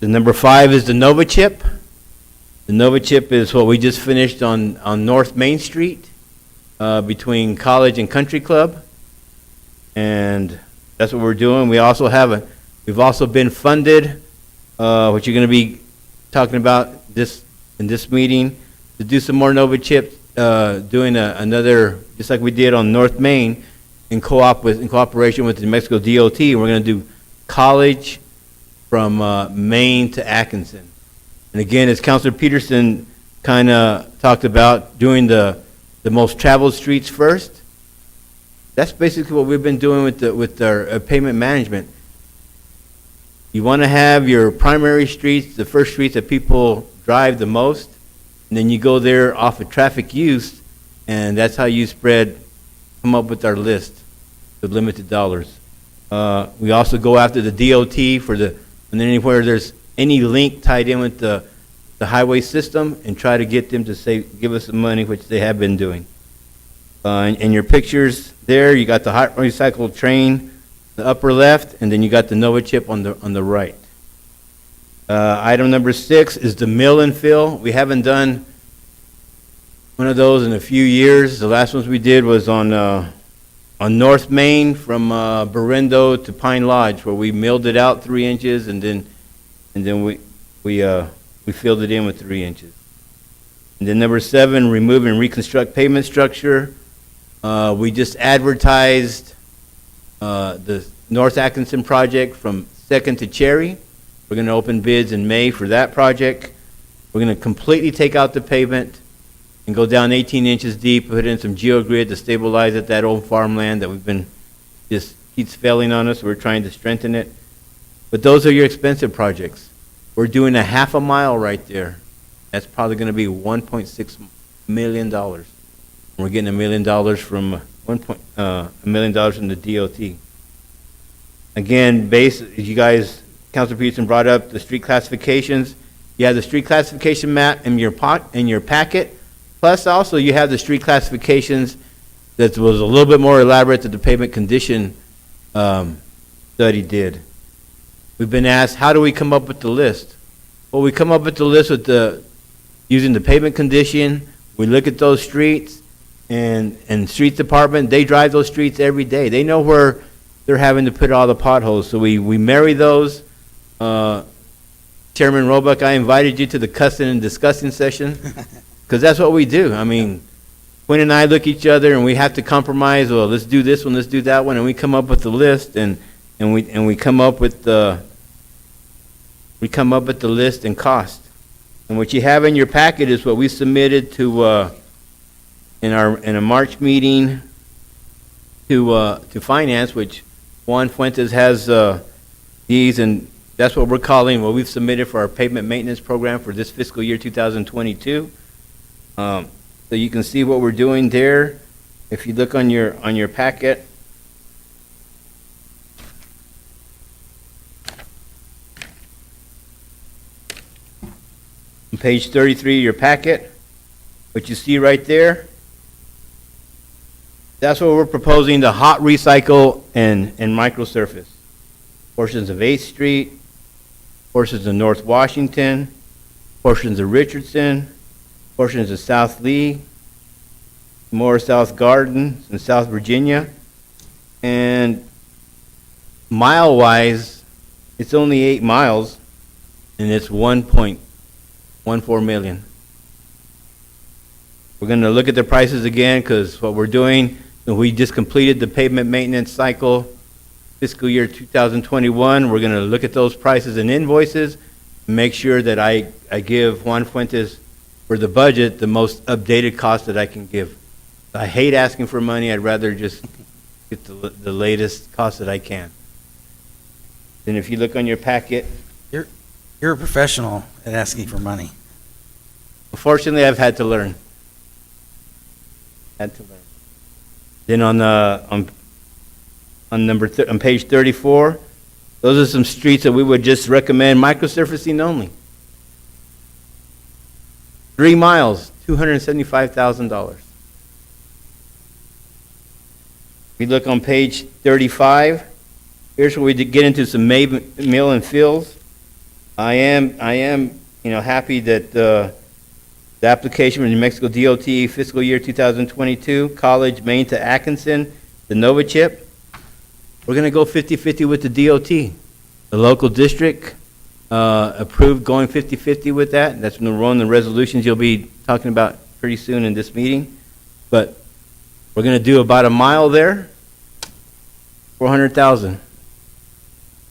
The number 5 is the Nova Chip. The Nova Chip is what we just finished on North Main Street between College and Country Club. And that's what we're doing. We've also been funded, what you're going to be talking about in this meeting, to do some more Nova Chips, doing another, just like we did on North Main, in cooperation with the New Mexico DOT. And we're going to do College from Maine to Atkinson. And again, as Councilor Peterson kind of talked about, doing the most traveled streets first. That's basically what we've been doing with our payment management. You want to have your primary streets, the first streets that people drive the most, and then you go there off of traffic use, and that's how you come up with our list of limited dollars. We also go after the DOT and anywhere there's any link tied in with the highway system and try to get them to give us some money, which they have been doing. In your pictures there, you got the hot recycled train, the upper left, and then you got the Nova chip on the right. Item number 6 is the mill and fill. We haven't done one of those in a few years. The last ones we did was on North Main from Berendo to Pine Lodge, where we milled it out 3 inches, and then we filled it in with 3 inches. And then number 7, remove and reconstruct pavement structure. We just advertised the North Atkinson project from 2nd to Cherry. We're going to open bids in May for that project. We're going to completely take out the pavement and go down 18 inches deep, put in some geogrid to stabilize it, that old farmland that we've been, just keeps failing on us. We're trying to strengthen it. But those are your expensive projects. We're doing a half a mile right there. That's probably going to be $1.6 million. We're getting $1 million from $1 million from the DOT. Again, you guys, Councilor Peterson brought up the street classifications. You have the street classification map in your packet. Plus, also, you have the street classifications that was a little bit more elaborate that the pavement condition study did. We've been asked, how do we come up with the list? Well, we come up with the list with using the pavement condition. We look at those streets, and street department, they drive those streets every day. They know where they're having to put all the potholes. So we marry those. Chairman Roebuck, I invited you to the cussing and discussing session, because that's what we do. I mean, Quinn and I look at each other, and we have to compromise. Well, let's do this one, let's do that one, and we come up with the list, and we come up with the list and cost. And what you have in your packet is what we submitted to in a March meeting to finance, which Juan Fuentes has these, and that's what we're calling what we've submitted for our pavement maintenance program for this fiscal year 2022. So you can see what we're doing there. If you look on your packet. On page 33 of your packet, what you see right there, that's what we're proposing to hot recycle and microsurface. Portions of 8th Street, portions of North Washington, portions of Richardson, portions of South Lee, more South Garden and South Virginia. And mile-wise, it's only 8 miles, and it's 1.14 million. We're going to look at the prices again, because what we're doing, we just completed the pavement maintenance cycle fiscal year 2021. We're going to look at those prices and invoices, make sure that I give Juan Fuentes for the budget the most updated cost that I can give. I hate asking for money. I'd rather just get the latest cost that I can. Then if you look on your packet. You're a professional at asking for money. Unfortunately, I've had to learn. Then on page 34, those are some streets that we would just recommend microsurfacing only. 3 miles, $275,000. We look on page 35. Here's where we get into some mill and fills. I am happy that the application from New Mexico DOT fiscal year 2022, College, Maine to Atkinson, the Nova chip. We're going to go 50-50 with the DOT. The local district approved going 50-50 with that. That's one of the resolutions you'll be talking about pretty soon in this meeting. But we're going to do about a mile there, $400,000.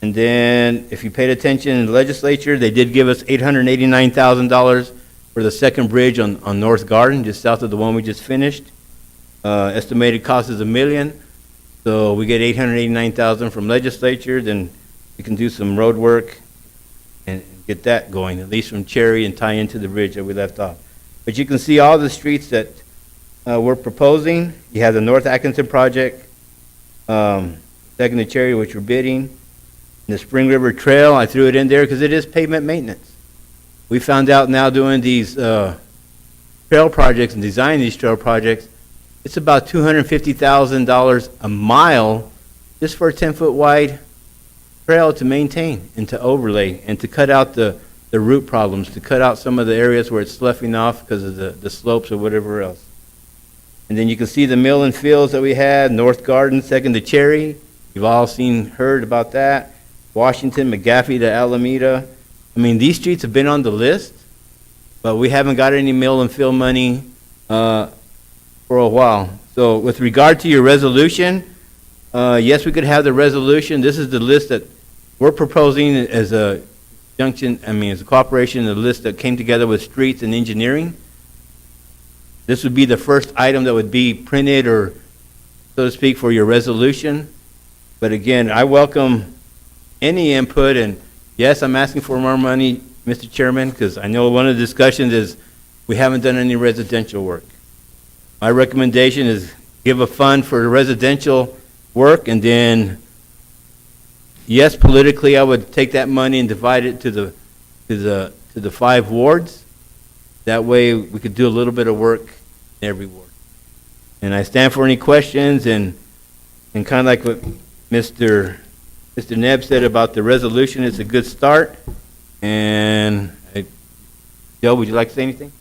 And then if you paid attention in the legislature, they did give us $889,000 for the second bridge on North Garden, just south of the one we just finished. Estimated cost is $1 million. So we get $889,000 from legislature, then we can do some road work and get that going, at least from Cherry and tie into the bridge that we left off. But you can see all the streets that we're proposing. You have the North Atkinson project, Second to Cherry, which we're bidding. And the Spring River Trail, I threw it in there because it is pavement maintenance. We found out now doing these trail projects and designing these trail projects, it's about $250,000 a mile just for a 10-foot wide trail to maintain and to overlay and to cut out the root problems, to cut out some of the areas where it's sloughing off because of the slopes or whatever else. And then you can see the mill and fields that we had, North Garden, second to Cherry. You've all heard about that. Washington, McGaffey to Alameda. I mean, these streets have been on the list, but we haven't got any mill and field money for a while. So with regard to your resolution, yes, we could have the resolution. This is the list that we're proposing as a as a cooperation, the list that came together with streets and engineering. This would be the first item that would be printed or, so to speak, for your resolution. But again, I welcome any input, and yes, I'm asking for more money, Mr. Chairman, because I know one of the discussions is we haven't done any residential work. My recommendation is give a fund for residential work, and then, yes, politically, I would take that money and divide it to the 5 wards. That way, we could do a little bit of work in every ward. And I stand for any questions, and kind of like what Mr. Nebb said about the resolution, it's a good start. And Joe, would you like to say anything?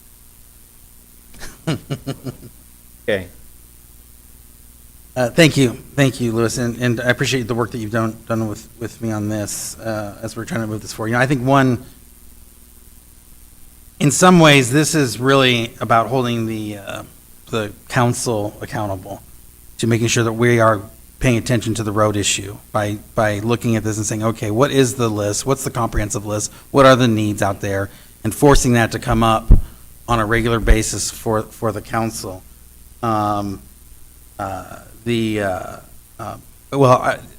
Okay. Thank you, Louis, and I appreciate the work that you've done with me on this as we're trying to move this forward. I think in some ways, this is really about holding the council accountable to making sure that we are paying attention to the road issue by looking at this and saying, okay, what is the list? What's the comprehensive list? What are the needs out there? And forcing that to come up on a regular basis for the council. Well,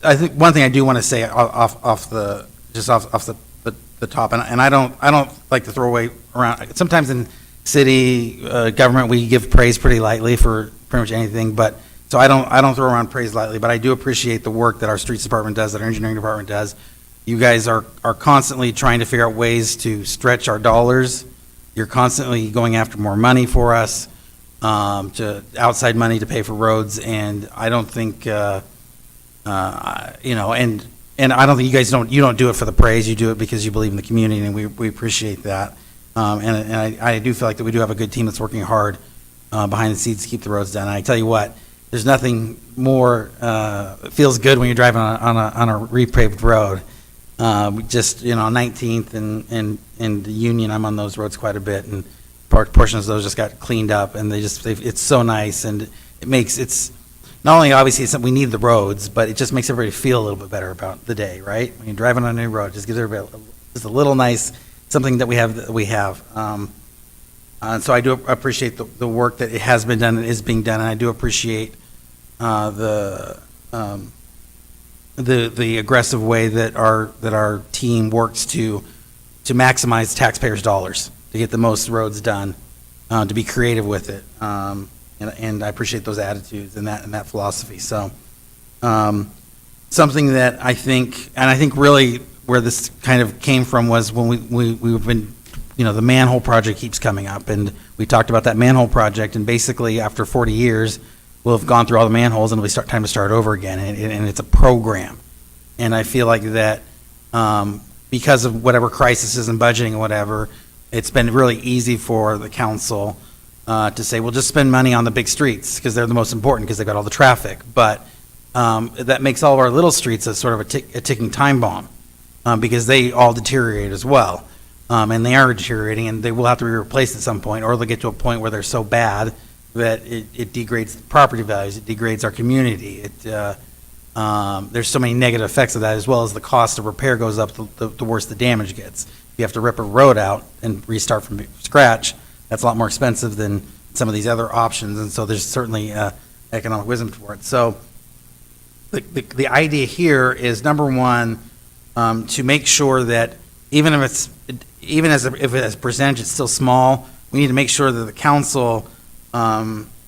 I think one thing I do want to say off the top, and I don't like to throw away around. Sometimes in city government we give praise pretty lightly for pretty much anything, but so I don't throw around praise lightly. But I do appreciate the work that our streets department does, that our engineering department does. You guys are constantly trying to figure out ways to stretch our dollars. You're constantly going after more money for us. To outside money to pay for roads, and I don't think, and I don't think you guys don't do it for the praise. You do it because you believe in the community, and we appreciate that. And I do feel like that we do have a good team that's working hard behind the scenes to keep the roads done. And I tell you what, there's nothing more feels good when you're driving on a repaved road. Just 19th and the Union, I'm on those roads quite a bit, and portions of those just got cleaned up, and it's so nice, and it's not only obviously it's something we need the roads, but it just makes everybody feel a little bit better about the day, right? When you're driving on a new road, it just gives everybody just a little nice something that we have. And so I do appreciate the work that it has been done and is being done, and I do appreciate the aggressive way that our team works to maximize taxpayers' dollars, to get the most roads done, to be creative with it, and I appreciate those attitudes and that philosophy. So, something that I think really where this kind of came from was when we've been, the manhole project keeps coming up, and we talked about that manhole project, and basically after 40 years, we'll have gone through all the manholes and it'll be time to start over again, and it's a program, and I feel like that because of whatever crisis is in budgeting or whatever, it's been really easy for the council to say, well, just spend money on the big streets because they're the most important because they've got all the traffic. But that makes all of our little streets a sort of a ticking time bomb because they all deteriorate as well. And they are deteriorating, and they will have to be replaced at some point, or they'll get to a point where they're so bad that it degrades the property values, it degrades our community. There's so many negative effects of that, as well as the cost of repair goes up, the worse the damage gets. If you have to rip a road out and restart from scratch, that's a lot more expensive than some of these other options, and so there's certainly economic wisdom for it. So the idea here is, number one, to make sure that even if it's a percentage, it's still small, we need to make sure that the council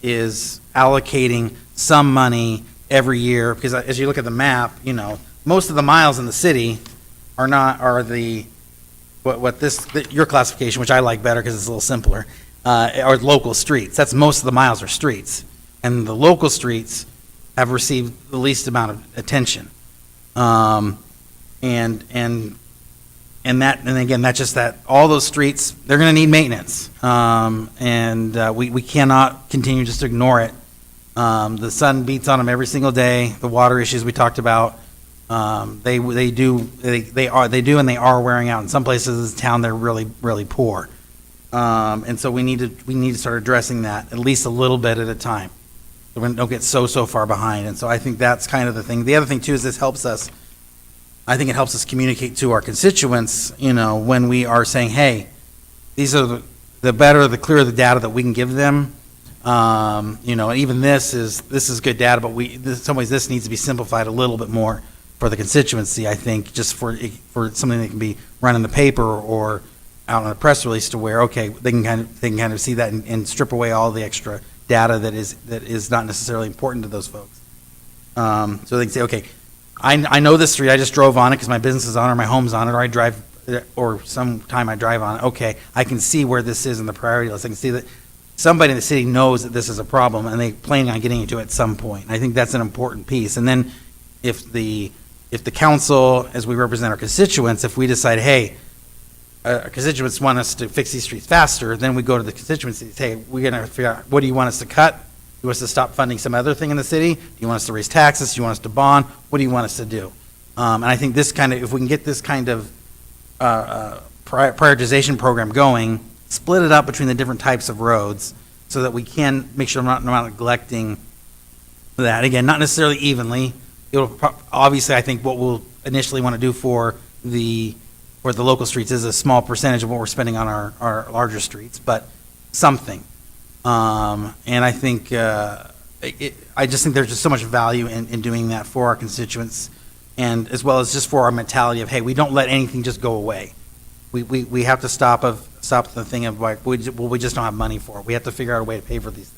is allocating some money every year, because as you look at the map, you know, most of the miles in the city are your classification, which I like better because it's a little simpler, are local streets. That's most of the miles are streets. And the local streets have received the least amount of attention. And again, that's just that, all those streets, they're going to need maintenance. We cannot continue just to ignore it. The sun beats on them every single day. The water issues we talked about, they do and they are wearing out. In some places in town, they're really, really poor. And so we need to start addressing that at least a little bit at a time. So we don't get so far behind. And so I think that's kind of the thing. The other thing too is this helps us. I think it helps us communicate to our constituents, you know, when we are saying, hey, these are the better, the clearer the data that we can give them. You know, even this is good data, but in some ways this needs to be simplified a little bit more for the constituency, I think, just for something that can be run in the paper or out on a press release to where, okay, they can kind of see that and strip away all the extra data that is not necessarily important to those folks. So they can say, okay, I know this street, I just drove on it because my business is on it or my home's on it, or I drive, or sometime I drive on it. Okay, I can see where this is in the priority list. I can see that somebody in the city knows that this is a problem and they plan on getting into it at some point. I think that's an important piece. And then if the council, as we represent our constituents, if we decide, hey, our constituents want us to fix these streets faster, then we go to the constituency and say, hey, we're going to figure out, what do you want us to cut? Do you want us to stop funding some other thing in the city? Do you want us to raise taxes? Do you want us to bond? What do you want us to do? And I think this kind of, if we can get this kind of prioritization program going, split it up between the different types of roads so that we can make sure we're not neglecting that. Again, not necessarily evenly. Obviously, I think what we'll initially want to do for the local streets is a small percentage of what we're spending on our larger streets, but something. And I think, I just think there's just so much value in doing that for our constituents, and as well as just for our mentality of, hey, we don't let anything just go away. We have to stop the thing of like, we just don't have money for it. We have to figure out a way to pay for these things.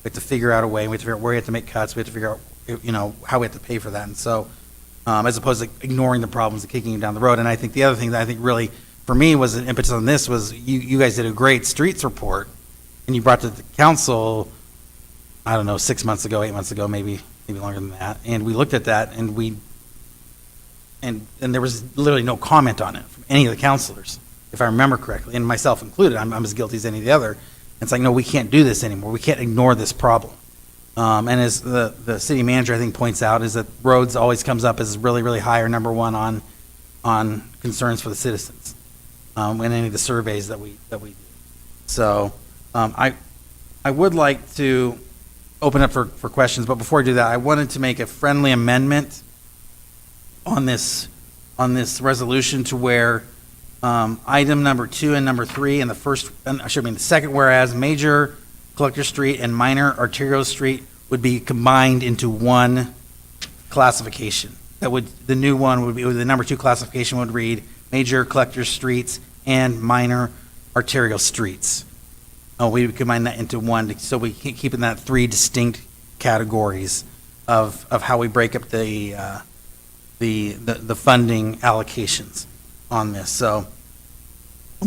We have to figure out a way. We have to figure out where we have to make cuts. We have to figure out, you know, how we have to pay for that. And so, as opposed to ignoring the problems and kicking them down the road. And I think the other thing that I think really, for me, was an impetus on this was you guys did a great streets report, and you brought to the council, I don't know, 6 months ago, 8 months ago, maybe longer than that. And we looked at that, and and there was literally no comment on it from any of the councilors, if I remember correctly, and myself included. I'm as guilty as any of the other. It's like, no, we can't do this anymore. We can't ignore this problem. And as the city manager, I think, points out, is that roads always comes up as really, really high or number one on concerns for the citizens in any of the surveys that we do. So I would like to open up for questions, but before I do that, I wanted to make a friendly amendment on this resolution to where item number 2 and number 3 and the second whereas major Collector Street and minor arterial street would be combined into one classification. The new one would be, the number 2 classification would read major Collector Streets and minor arterial streets. We would combine that into one, so we keep in that 3 distinct categories of how we break up the funding allocations on this. So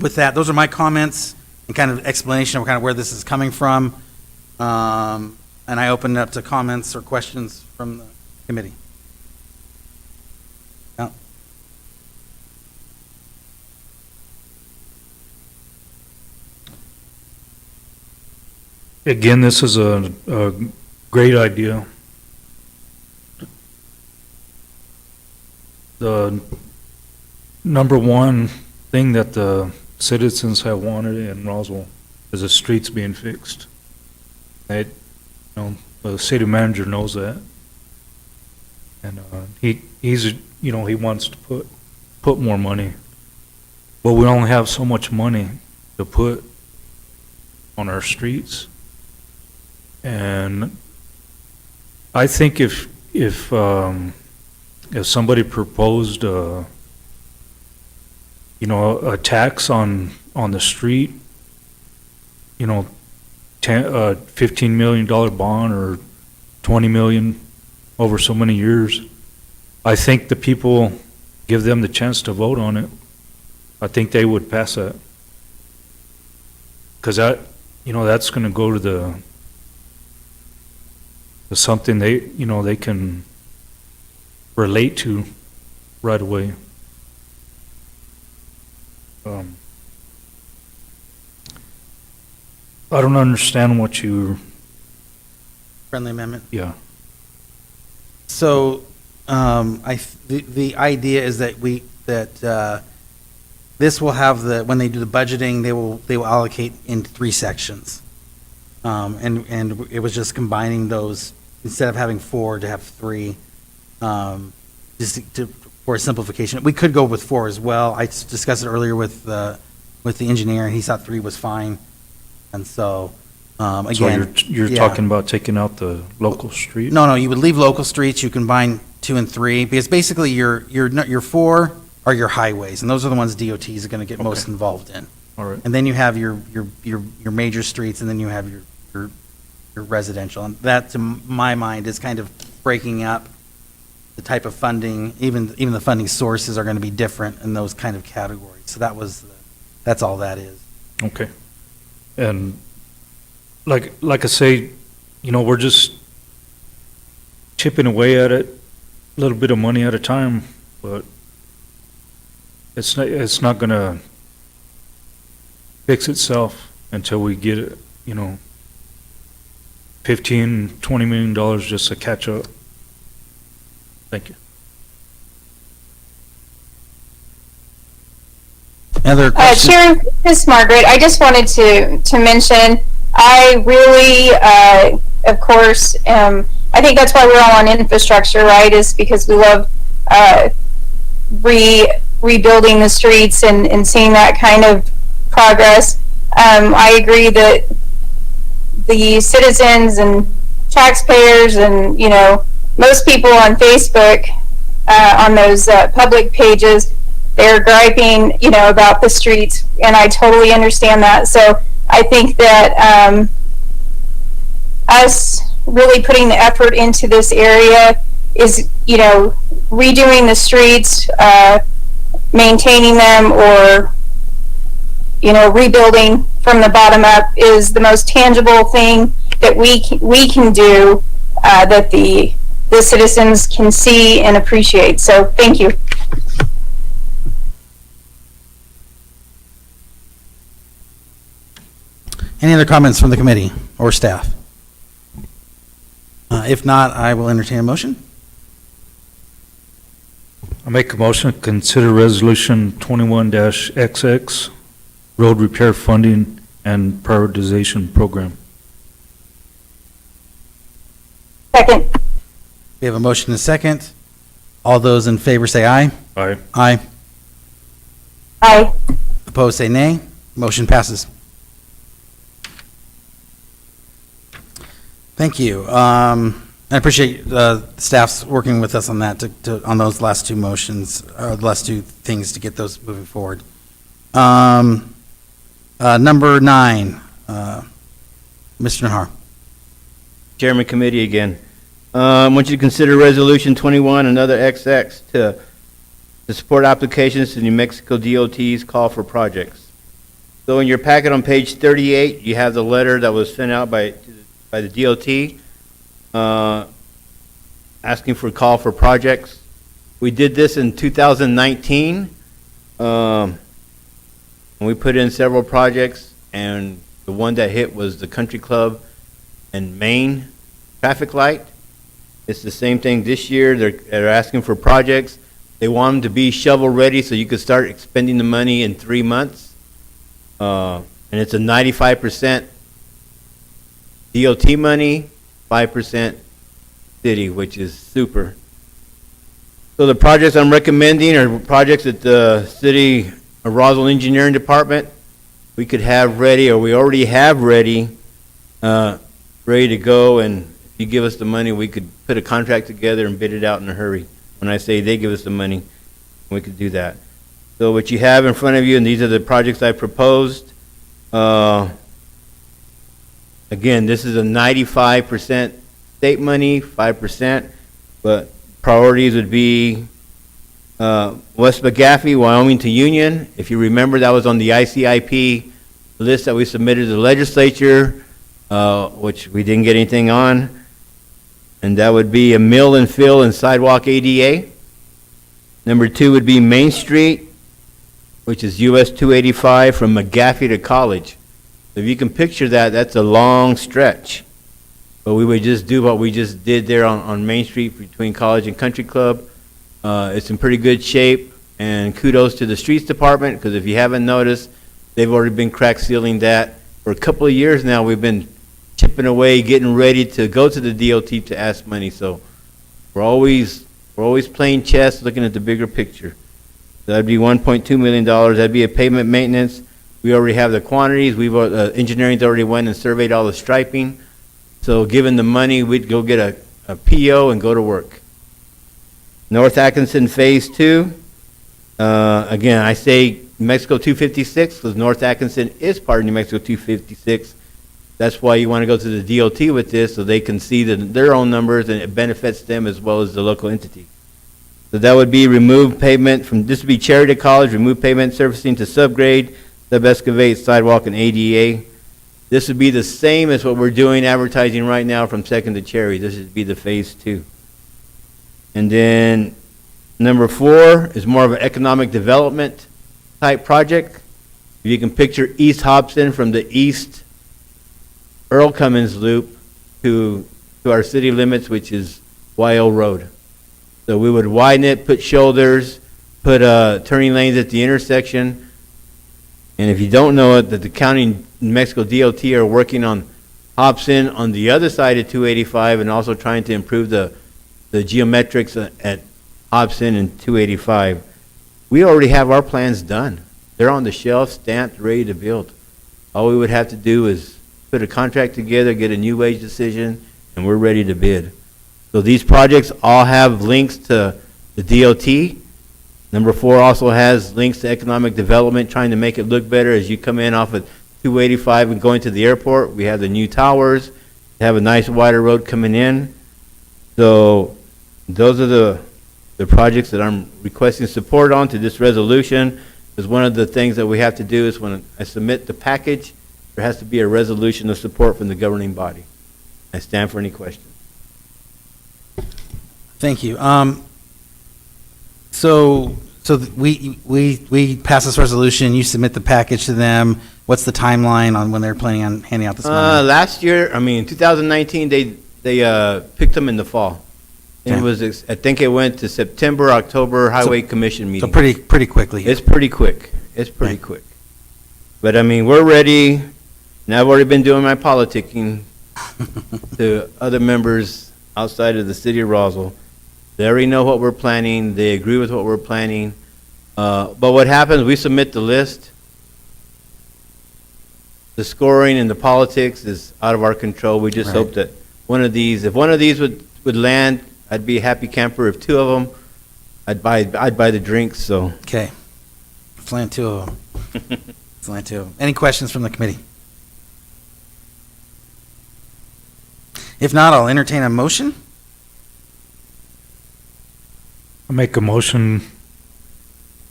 with that, those are my comments and kind of explanation of kind of where this is coming from. And I open it up to comments or questions from the committee. Yeah. Again, this is a great idea. The number one thing that the citizens have wanted in Roswell is the streets being fixed. The city manager knows that. And he wants to put more money. But we only have so much money to put on our streets. And I think if somebody proposed a tax on the street, $15 million bond or $20 million, over so many years. I think the people, give them the chance to vote on it, I think they would pass that. Because that, that's going to go to to something they can relate to right away. I don't understand what Friendly amendment. yeah. So, the idea is that this will have when they do the budgeting, they will allocate in 3 sections. And it was just combining those, instead of having 4, to have 3, for simplification. We could go with 4 as well. I discussed it earlier with the engineer, and he thought 3 was fine. And so, again. So you're yeah. talking about taking out the local street? No, you would leave local streets, you combine 2 and 3, because basically your 4 are your highways, and those are the ones DOTs are gonna get most Okay. involved in. All right. And then you have your major streets, and then you have your residential. And that, to my mind, is kind of breaking up the type of funding, even the funding sources are gonna be different in those kind of categories. So that's all that is. Okay. And like I say, we're just chipping away at it, a little bit of money at a time, but it's not gonna fix itself until we get it, $15, $20 million just to catch up. Thank you. Other questions? Chair, this is Margaret. I just wanted to mention, I really, of course, I think that's why we're all on infrastructure, right? Is because we love rebuilding the streets and seeing that kind of progress. I agree that the citizens and taxpayers and, most people on Facebook, on those public pages, they're griping, about the streets, and I totally understand that. So I think that us really putting the effort into this area is, redoing the streets, maintaining them, or, rebuilding from the bottom up is the most tangible thing that we can do, that the citizens can see and appreciate. So thank you. Any other comments from the committee or staff? If not, I will entertain a motion. I make a motion to consider Resolution 21-XX, road repair funding and prioritization program. Second. We have a motion and a second. All those in favor say aye. Aye. Aye. Aye. Opposed, say nay. Motion passes. Thank you. I appreciate staff's working with us on that, on those last 2 motions, the last 2 things to get those moving forward. Number 9, Mr. Nahar. Chairman Committee again. I want you to consider Resolution 21, another XX, to support applications to New Mexico DOT's call for projects. So in your packet on page 38, you have the letter that was sent out by the DOT asking for a call for projects. We did this in 2019. And we put in several projects, and the one that hit was the Country Club and Main traffic light. It's the same thing this year. They're asking for projects. They want them to be shovel-ready so you could start expending the money in 3 months. And it's a 95% DOT money, 5% city, which is super. So the projects I'm recommending are projects that the city of Roswell Engineering Department we could have ready, or we already have ready, ready to go. And if you give us the money, we could put a contract together and bid it out in a hurry. When I say they give us the money, we could do that. So what you have in front of you, and these are the projects I proposed. Again, this is a 95% state money, 5%. But priorities would be West McGaffey, Wyoming to Union. If you remember, that was on the ICIP list that we submitted to the legislature, which we didn't get anything on. And that would be a mill and fill and sidewalk ADA. Number 2 would be Main Street, which is US 285 from McGaffey to College. If you can picture that, that's a long stretch. But we would just do what we just did there on Main Street between College and Country Club. It's in pretty good shape, and kudos to the Streets Department, because if you haven't noticed, they've already been crack sealing that. For a couple of years now, we've been chipping away, getting ready to go to the DOT to ask money. So we're always playing chess, looking at the bigger picture. That'd be $1.2 million. That'd be a pavement maintenance. We already have the quantities. Engineering's already went and surveyed all the striping. So given the money, we'd go get a PO and go to work. North Atkinson Phase 2. Again, I say New Mexico 256 because North Atkinson is part of New Mexico 256. That's why you want to go to the DOT with this, so they can see their own numbers, and it benefits them as well as the local entity. So that would be remove pavement from, this would be Cherry to College, remove pavement surfacing to subgrade, sub-excavate, sidewalk, and ADA. This would be the same as what we're doing advertising right now from Second to Cherry. This would be the Phase 2. And then number 4 is more of an economic development type project. If you can picture East Hobson from the east Earl Cummins Loop to our city limits, which is YO Road. So we would widen it, put shoulders, put turning lanes at the intersection. And if you don't know it, that the county in New Mexico DOT are working on Hobson on the other side of 285 and also trying to improve the geometrics at Hobson and 285. We already have our plans done. They're on the shelf, stamped, ready to build. All we would have to do is put a contract together, get a new wage decision, and we're ready to bid. So these projects all have links to the DOT. Number 4 also has links to economic development, trying to make it look better as you come in off of 285 and going to the airport. We have the new towers, have a nice wider road coming in. So those are the projects that I'm requesting support on to this resolution. Because one of the things that we have to do is when I submit the package, there has to be a resolution of support from the governing body. I stand for any questions. Thank you. So we pass this resolution, you submit the package to them. What's the timeline on when they're planning on handing out this money? Last year, 2019, they picked them in the fall. Okay. It was, I think it went to September, October Highway Commission meeting. So pretty quickly. It's pretty quick. It's pretty Okay. quick. But we're ready, and I've already been doing my politicking to other members outside of the city of Roswell. They already know what we're planning. They agree with what we're planning. But what happens, we submit the list. The scoring and the politics is out of our control. We just Right. hope that if one of these would land, I'd be a happy camper. If 2 of them, I'd buy the drinks, so. Okay. Let's land 2 of them. Let's land 2 of them. Any questions from the committee? If not, I'll entertain a motion. I make a motion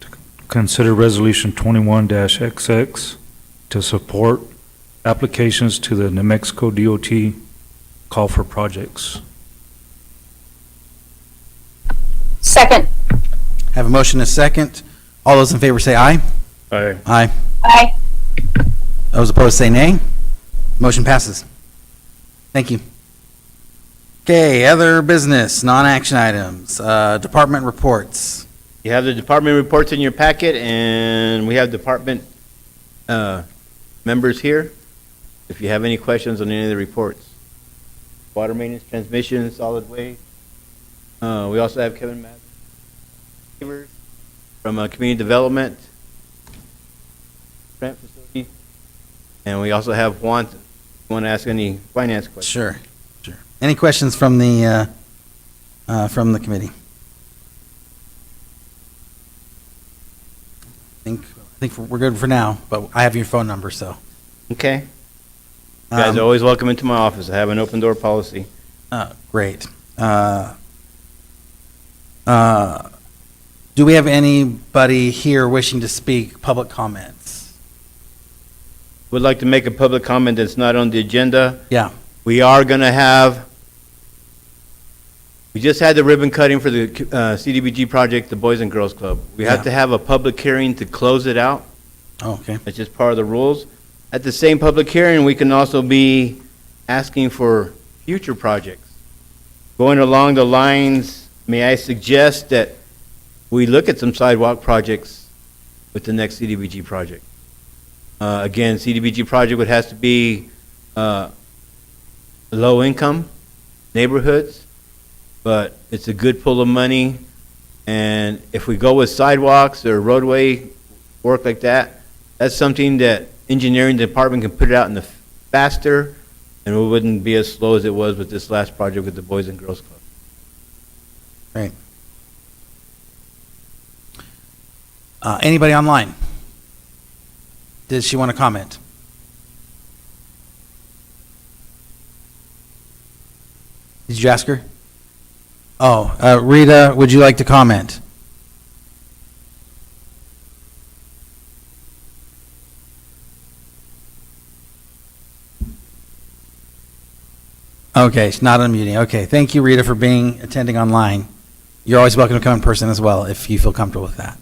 to consider Resolution 21-XX to support applications to the New Mexico DOT call for projects. Second. Have a motion and a second. All those in favor say aye. Aye. Aye. Aye. Those opposed say nay. Motion passes. Thank you. Okay, other business, non-action items, department reports. You have the department reports in your packet, and we have department members here. If you have any questions on any of the reports. Water maintenance, transmission, solid waste. We also have Kevin Mather from Community Development, Grant Facility. And we also have Juan, if you want to ask any finance questions. Sure. Any questions from the committee? I think we're good for now, but I have your phone number, so. Okay. You guys are always welcome into my office. I have an open door policy. Great. Do we have anybody here wishing to speak, public comments? Would like to make a public comment that's not on the agenda. Yeah. We are going to have, we just had the ribbon cutting for the CDBG project, the Boys and Girls Club. We have Yeah. to have a public hearing to close it out. Oh, okay. That's just part of the rules. At the same public hearing, we can also be asking for future projects. Going along the lines, may I suggest that we look at some sidewalk projects with the next CDBG project? Again, CDBG project would have to be low-income neighborhoods, but it's a good pool of money. And if we go with sidewalks or roadway work like that, that's something that engineering department can put it out in the faster, and it wouldn't be as slow as it was with this last project with the Boys and Girls Club. Great. Anybody online? Did she want to comment? Did you ask her? Oh, Rita, would you like to comment? Okay, she's not unmuting. Okay, thank you, Rita, for attending online. You're always welcome to come in person as well if you feel comfortable with that.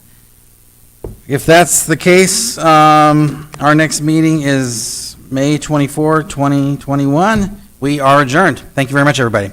If that's the case, our next meeting is May 24, 2021. We are adjourned. Thank you very much, everybody.